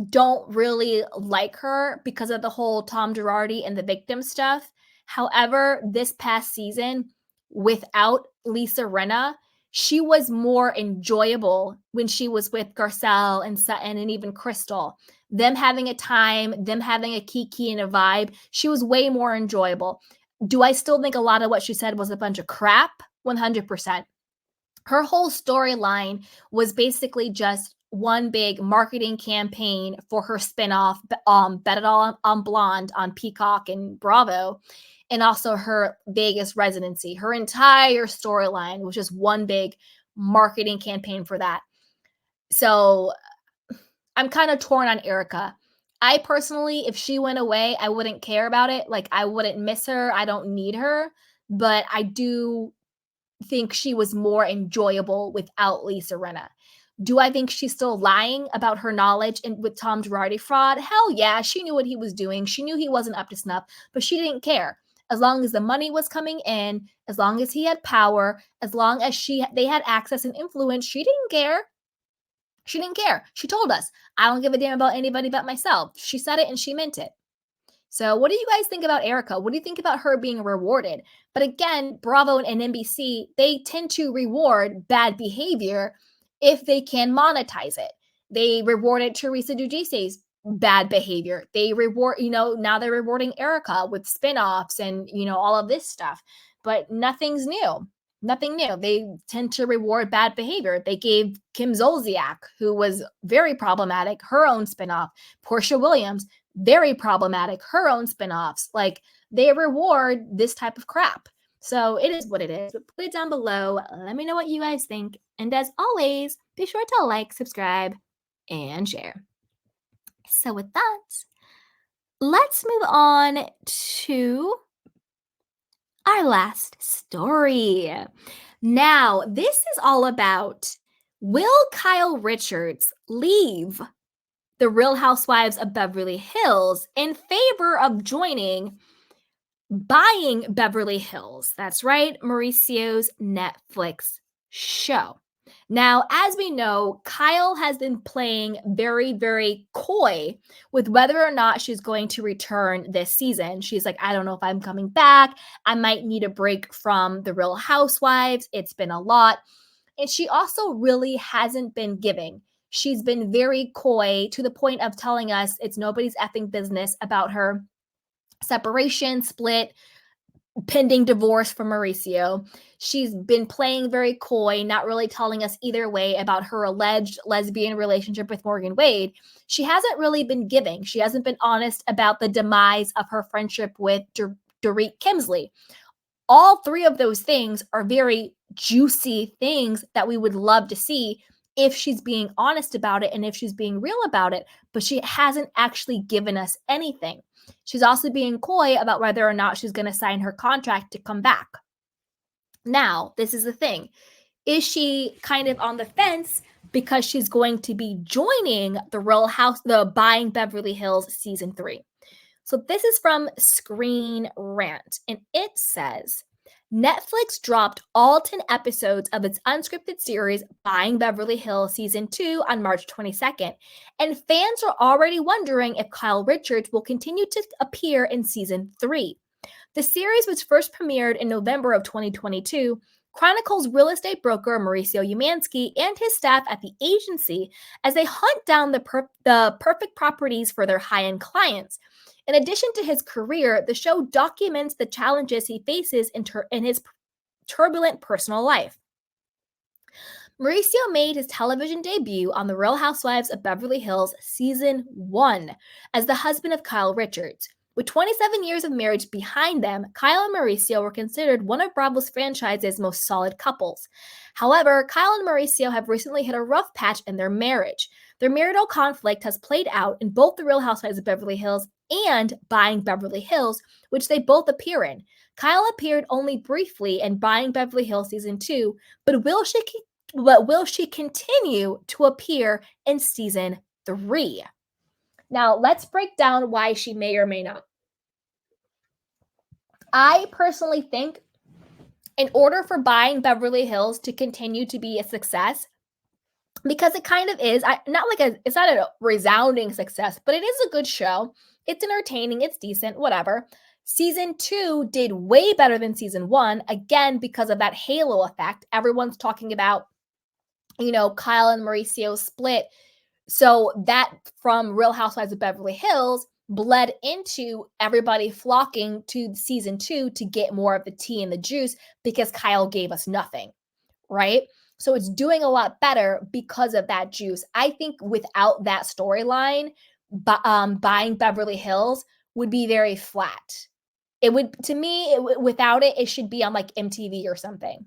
don't really like her because of the whole Tom Girardi and the victim stuff. However, this past season, without Lisa Rinna, she was more enjoyable when she was with Garcelle and Sutton and even Crystal. Them having a time, them having a kiki and a vibe, she was way more enjoyable. Do I still think a lot of what she said was a bunch of crap? 100%. Her whole storyline was basically just one big marketing campaign for her spinoff, Bet It All on Blonde on Peacock and Bravo. And also her Vegas residency. Her entire storyline was just one big marketing campaign for that. So I'm kind of torn on Erika. I personally, if she went away, I wouldn't care about it. Like, I wouldn't miss her. I don't need her. But I do think she was more enjoyable without Lisa Rinna. Do I think she's still lying about her knowledge with Tom Girardi fraud? Hell yeah, she knew what he was doing. She knew he wasn't up to snuff, but she didn't care. As long as the money was coming in, as long as he had power, as long as they had access and influence, she didn't care. She didn't care. She told us, I don't give a damn about anybody but myself. She said it and she meant it. So what do you guys think about Erika? What do you think about her being rewarded? But again, Bravo and NBC, they tend to reward bad behavior if they can monetize it. They rewarded Teresa Giudice's bad behavior. They reward, now they're rewarding Erika with spinoffs and, all of this stuff. But nothing's new. Nothing new. They tend to reward bad behavior. They gave Kim Zolciak, who was very problematic, her own spinoff. Portia Williams, very problematic, her own spinoffs. Like, they reward this type of crap. So it is what it is. But put it down below. Let me know what you guys think. And as always, be sure to like, subscribe, and share. So with that, let's move on to our last story. Now, this is all about, will Kyle Richards leave the Real Housewives of Beverly Hills in favor of buying Beverly Hills? That's right, Mauricio's Netflix show. Now, as we know, Kyle has been playing very, very coy with whether or not she's going to return this season. She's like, I don't know if I'm coming back. I might need a break from the Real Housewives. It's been a lot. And she also really hasn't been giving. She's been very coy to the point of telling us it's nobody's effing business about her separation, split, pending divorce from Mauricio. She's been playing very coy, not really telling us either way about her alleged lesbian relationship with Morgan Wade. She hasn't really been giving. She hasn't been honest about the demise of her friendship with Dorit Kemsley. All three of those things are very juicy things that we would love to see if she's being honest about it and if she's being real about it, but she hasn't actually given us anything. She's also being coy about whether or not she's going to sign her contract to come back. Now, this is the thing. Is she kind of on the fence because she's going to be joining the Buying Beverly Hills season 3? So this is from Screen Rant, and it says, Netflix dropped all 10 episodes of its unscripted series Buying Beverly Hills Season 2 on March 22nd, and fans are already wondering if Kyle Richards will continue to appear in Season 3. The series, which first premiered in November of 2022, chronicles real estate broker Mauricio Umansky and his staff at the agency as they hunt down the perfect properties for their high-end clients. In addition to his career, the show documents the challenges he faces in his turbulent personal life. Mauricio made his television debut on The Real Housewives of Beverly Hills Season 1 as the husband of Kyle Richards. With 27 years of marriage behind them, Kyle and Mauricio were considered one of Bravo's franchise's most solid couples. However, Kyle and Mauricio have recently hit a rough patch in their marriage. Their marital conflict has played out in both The Real Housewives of Beverly Hills and Buying Beverly Hills, which they both appear in. Kyle appeared only briefly in Buying Beverly Hills Season 2, but will she continue to appear in Season 3? Now, let's break down why she may or may not. I personally think in order for Buying Beverly Hills to continue to be a success, because it kind of is, it's not a resounding success, but it is a good show. It's entertaining, it's decent, whatever. Season 2 did way better than Season 1, again, because of that halo effect. Everyone's talking about, Kyle and Mauricio split. So that from Real Housewives of Beverly Hills bled into everybody flocking to Season 2 to get more of the tea and the juice because Kyle gave us nothing, right? So it's doing a lot better because of that juice. I think without that storyline, Buying Beverly Hills would be very flat. It would, to me, without it, it should be on like MTV or something.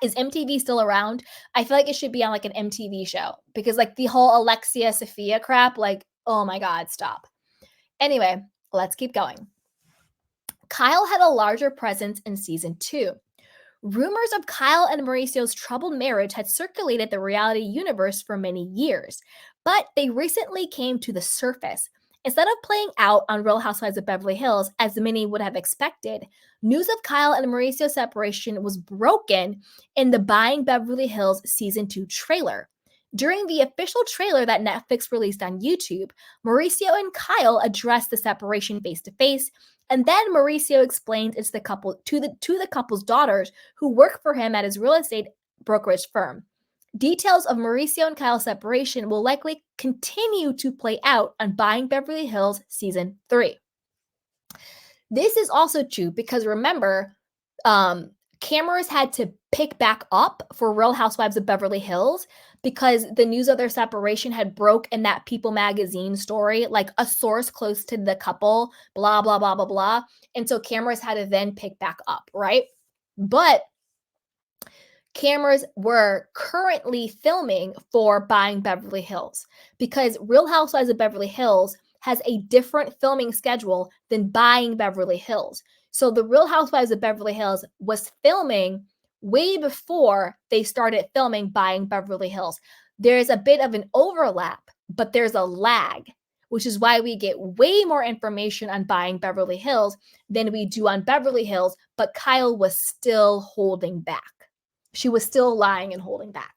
Is MTV still around? I feel like it should be on like an MTV show because like the whole Alexia Sophia crap, like, oh my God, stop. Anyway, let's keep going. Kyle had a larger presence in Season 2. Rumors of Kyle and Mauricio's troubled marriage had circulated the reality universe for many years, but they recently came to the surface. Instead of playing out on Real Housewives of Beverly Hills, as many would have expected, news of Kyle and Mauricio's separation was broken in the Buying Beverly Hills Season 2 trailer. During the official trailer that Netflix released on YouTube, Mauricio and Kyle addressed the separation face-to-face, and then Mauricio explained it's the couple to the couple's daughters who work for him at his real estate brokerage firm. Details of Mauricio and Kyle's separation will likely continue to play out on Buying Beverly Hills Season 3. This is also true because remember, cameras had to pick back up for Real Housewives of Beverly Hills because the news of their separation had broke in that People magazine story, like a source close to the couple, blah, blah, blah, blah, blah. And so cameras had to then pick back up, right? But cameras were currently filming for Buying Beverly Hills because Real Housewives of Beverly Hills has a different filming schedule than Buying Beverly Hills. So the Real Housewives of Beverly Hills was filming way before they started filming Buying Beverly Hills. There's a bit of an overlap, but there's a lag, which is why we get way more information on Buying Beverly Hills than we do on Beverly Hills, but Kyle was still holding back. She was still lying and holding back.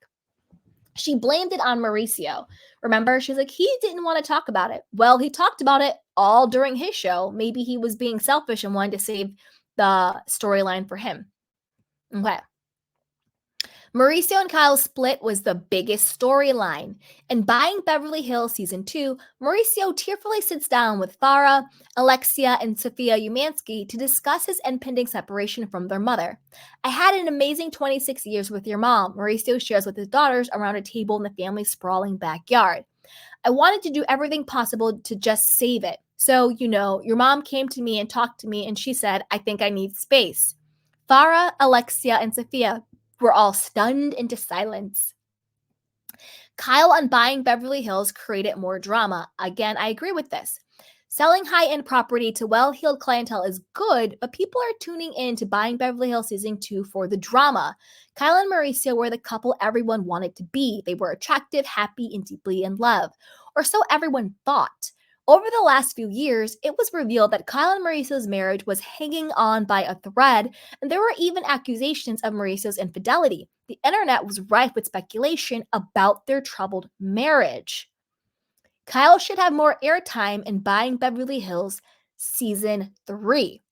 She blamed it on Mauricio. Remember, she's like, he didn't want to talk about it. Well, he talked about it all during his show. Maybe he was being selfish and wanted to save the storyline for him. Okay. Mauricio and Kyle's split was the biggest storyline. In Buying Beverly Hills Season 2, Mauricio tearfully sits down with Farrah, Alexia, and Sophia Umansky to discuss his impending separation from their mother. I had an amazing 26 years with your mom, Mauricio shares with his daughters around a table in the family's sprawling backyard. I wanted to do everything possible to just save it. So, your mom came to me and talked to me, and she said, I think I need space. Farrah, Alexia, and Sophia were all stunned into silence. Kyle on Buying Beverly Hills created more drama. Again, I agree with this. Selling high-end property to well-heeled clientele is good, but people are tuning in to Buying Beverly Hills Season 2 for the drama. Kyle and Mauricio were the couple everyone wanted to be. They were attractive, happy, and deeply in love. Or so everyone thought. Over the last few years, it was revealed that Kyle and Mauricio's marriage was hanging on by a thread, and there were even accusations of Mauricio's infidelity. The internet was rife with speculation about their troubled marriage. Kyle should have more airtime in Buying Beverly Hills Season 3.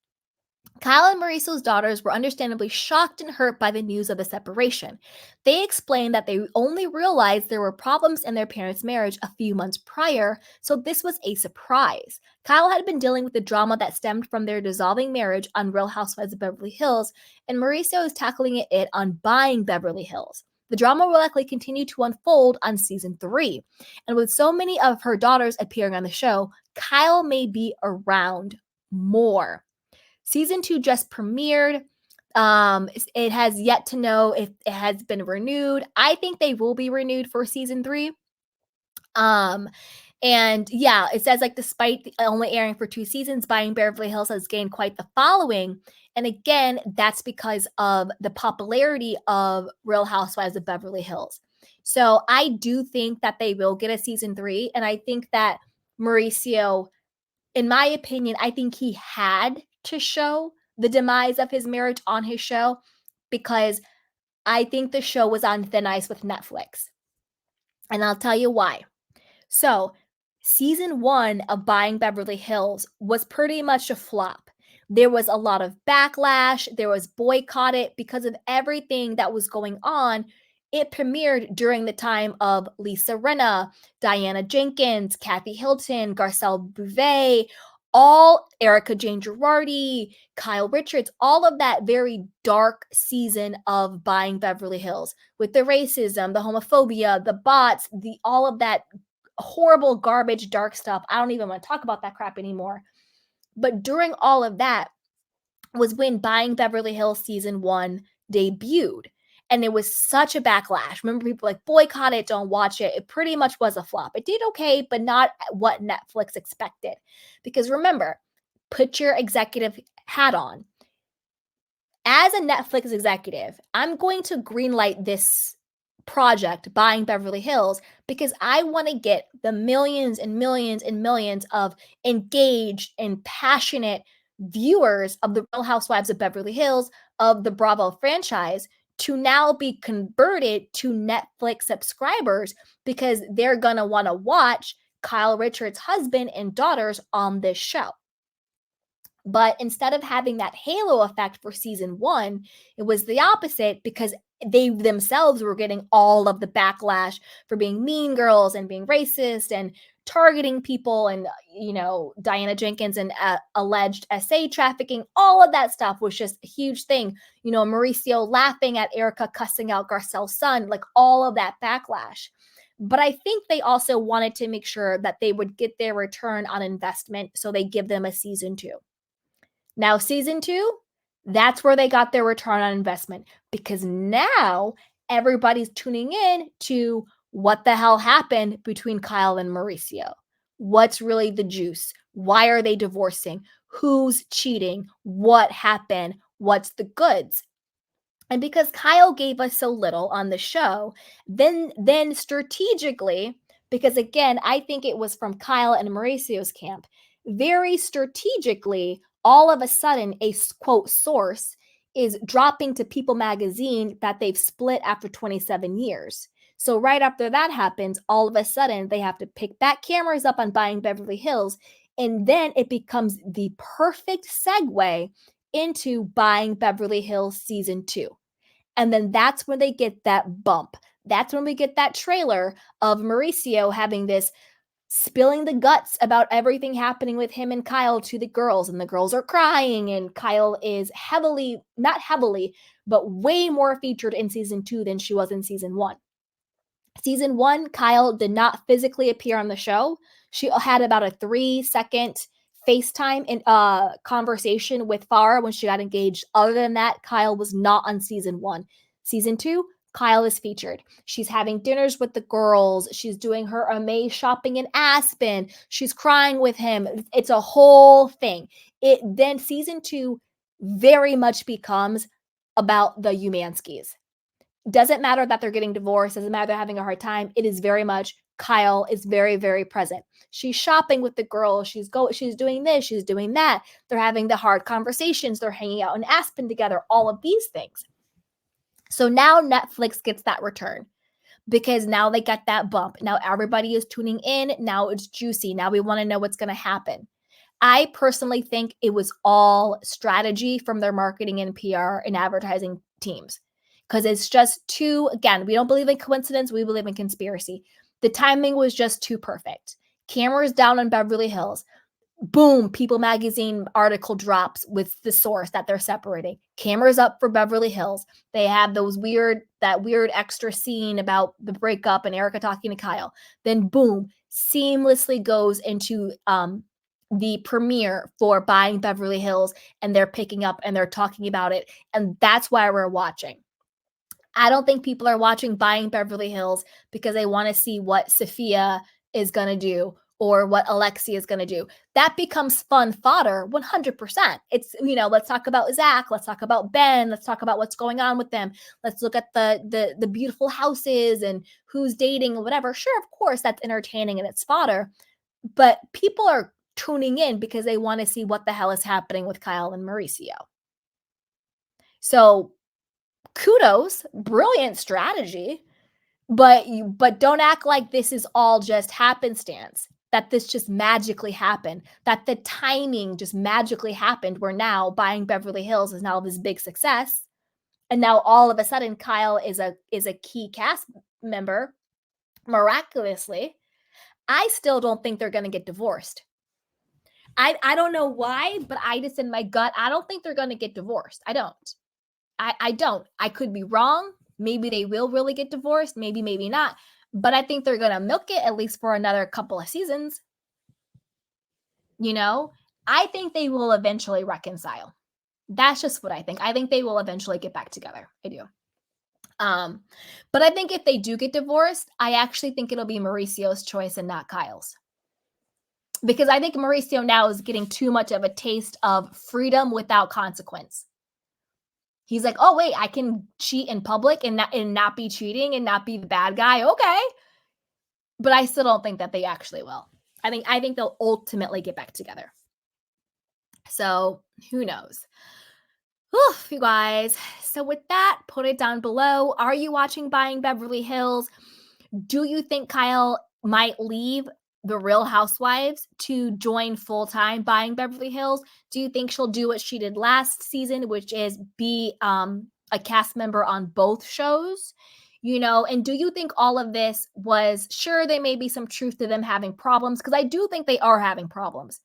Kyle and Mauricio's daughters were understandably shocked and hurt by the news of the separation. They explained that they only realized there were problems in their parents' marriage a few months prior, so this was a surprise. Kyle had been dealing with the drama that stemmed from their dissolving marriage on Real Housewives of Beverly Hills, and Mauricio is tackling it on Buying Beverly Hills. The drama will likely continue to unfold on Season 3. And with so many of her daughters appearing on the show, Kyle may be around more. Season 2 just premiered. It has yet to know if it has been renewed. I think they will be renewed for Season 3. And yeah, it says despite only airing for 2 seasons, Buying Beverly Hills has gained quite the following. And again, that's because of the popularity of Real Housewives of Beverly Hills. So I do think that they will get a Season 3. And I think that Mauricio, in my opinion, I think he had to show the demise of his marriage on his show because I think the show was on thin ice with Netflix. And I'll tell you why. So, Season 1 of Buying Beverly Hills was pretty much a flop. There was a lot of backlash. There was boycotted because of everything that was going on. It premiered during the time of Lisa Rinna, Diana Jenkins, Kathy Hilton, Garcelle Bouvet, all Erika Jane Girardi, Kyle Richards, all of that very dark season of Buying Beverly Hills with the racism, the homophobia, the bots, all of that horrible garbage, dark stuff. I don't even want to talk about that crap anymore. But during all of that was when Buying Beverly Hills Season 1 debuted. And it was such a backlash. Remember, people boycott it, don't watch it. It pretty much was a flop. It did okay, but not what Netflix expected. Because remember, put your executive hat on. As a Netflix executive, I'm going to greenlight this project, Buying Beverly Hills, because I want to get the millions and millions and millions of engaged and passionate viewers of the Real Housewives of Beverly Hills, of the Bravo franchise, to now be converted to Netflix subscribers because they're going to want to watch Kyle Richards' husband and daughters on this show. But instead of having that halo effect for season 1, it was the opposite because they themselves were getting all of the backlash for being mean girls and being racist and targeting people and, Diana Jenkins and alleged SA trafficking. All of that stuff was just a huge thing. Mauricio laughing at Erika cussing out Garcelle's son, like all of that backlash. But I think they also wanted to make sure that they would get their return on investment, so they give them a season 2. Now, season 2, that's where they got their return on investment, because now everybody's tuning in to what the hell happened between Kyle and Mauricio. What's really the juice? Why are they divorcing? Who's cheating? What happened? What's the goods? And because Kyle gave us so little on the show, then strategically, because again, I think it was from Kyle and Mauricio's camp, very strategically, all of a sudden, a quote source is dropping to People magazine that they've split after 27 years. So right after that happens, all of a sudden they have to pick back cameras up on Buying Beverly Hills. And then it becomes the perfect segue into Buying Beverly Hills season 2. And then that's when they get that bump. That's when we get that trailer of Mauricio having this spilling the guts about everything happening with him and Kyle to the girls. And the girls are crying. And Kyle is not heavily, but way more featured in season 2 than she was in season 1. Season 1, Kyle did not physically appear on the show. She had about a 3-second FaceTime in conversation with Farrah when she got engaged. Other than that, Kyle was not on season 1. Season 2, Kyle is featured. She's having dinners with the girls. She's doing her Amaze shopping in Aspen. She's crying with him. It's a whole thing. Then season 2 very much becomes about the Umanskis. Doesn't matter that they're getting divorced. Doesn't matter they're having a hard time. It is very much Kyle is very, very present. She's shopping with the girls. She's doing this. She's doing that. They're having the hard conversations. They're hanging out in Aspen together. All of these things. So now Netflix gets that return because now they got that bump. Now everybody is tuning in. Now it's juicy. Now we want to know what's going to happen. I personally think it was all strategy from their marketing and PR and advertising teams. Because it's just too, again, we don't believe in coincidence. We believe in conspiracy. The timing was just too perfect. Cameras down on Beverly Hills. Boom, People magazine article drops with the source that they're separating. Cameras up for Beverly Hills. They have that weird extra scene about the breakup and Erika talking to Kyle. Then boom, seamlessly goes into the premiere for Buying Beverly Hills, and they're picking up and they're talking about it. And that's why we're watching. I don't think people are watching Buying Beverly Hills because they want to see what Sophia is going to do or what Alexia is going to do. That becomes fun fodder 100%. It's, let's talk about Zach. Let's talk about Ben. Let's talk about what's going on with them. Let's look at the beautiful houses and who's dating or whatever. Sure, of course, that's entertaining and it's fodder. But people are tuning in because they want to see what the hell is happening with Kyle and Mauricio. So kudos, brilliant strategy, but don't act like this is all just happenstance, that this just magically happened, that the timing just magically happened where now Buying Beverly Hills is now this big success. And now all of a sudden Kyle is a key cast member miraculously. I still don't think they're going to get divorced. I don't know why, but I just in my gut, I don't think they're going to get divorced. I don't. I don't. I could be wrong. Maybe they will really get divorced. Maybe not. But I think they're going to milk it at least for another couple of seasons. I think they will eventually reconcile. That's just what I think. I think they will eventually get back together. I do. But I think if they do get divorced, I actually think it'll be Mauricio's choice and not Kyle's. Because I think Mauricio now is getting too much of a taste of freedom without consequence. He's like, oh, wait, I can cheat in public and not be cheating and not be the bad guy. Okay. But I still don't think that they actually will. I think they'll ultimately get back together. So who knows? Oof, you guys. So with that, put it down below. Are you watching Buying Beverly Hills? Do you think Kyle might leave the Real Housewives to join full-time Buying Beverly Hills? Do you think she'll do what she did last season, which is be a cast member on both shows? And do you think all of this was, sure, there may be some truth to them having problems, because I do think they are having problems.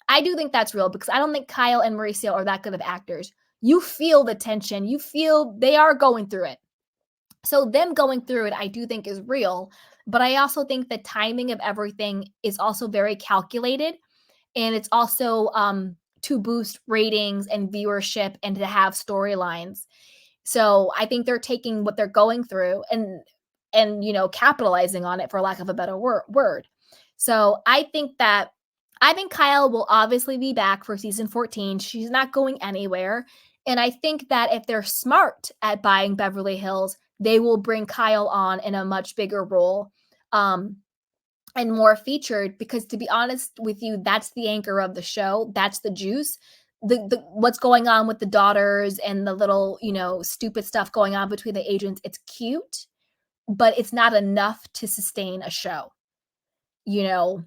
I do think that's real, because I don't think Kyle and Mauricio are that good of actors. You feel the tension. You feel they are going through it. So them going through it, I do think is real. But I also think the timing of everything is also very calculated. And it's also to boost ratings and viewership and to have storylines. So I think they're taking what they're going through and capitalizing on it, for lack of a better word. So I think Kyle will obviously be back for season 14. She's not going anywhere. And I think that if they're smart at Buying Beverly Hills, they will bring Kyle on in a much bigger role and more featured, because to be honest with you, that's the anchor of the show. That's the juice. The what's going on with the daughters and the little, stupid stuff going on between the agents, it's cute, but it's not enough to sustain a show.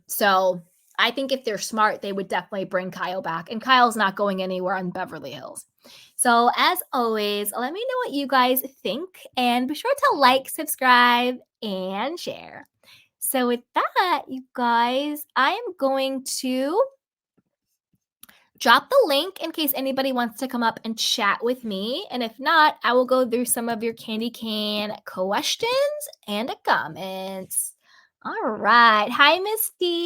So I think if they're smart, they would definitely bring Kyle back. And Kyle's not going anywhere on Beverly Hills. So as always, let me know what you guys think. And be sure to like, subscribe, and share. So with that, you guys, I am going to drop the link in case anybody wants to come up and chat with me. And if not, I will go through some of your candy can questions and comments. All right. Hi, Misty.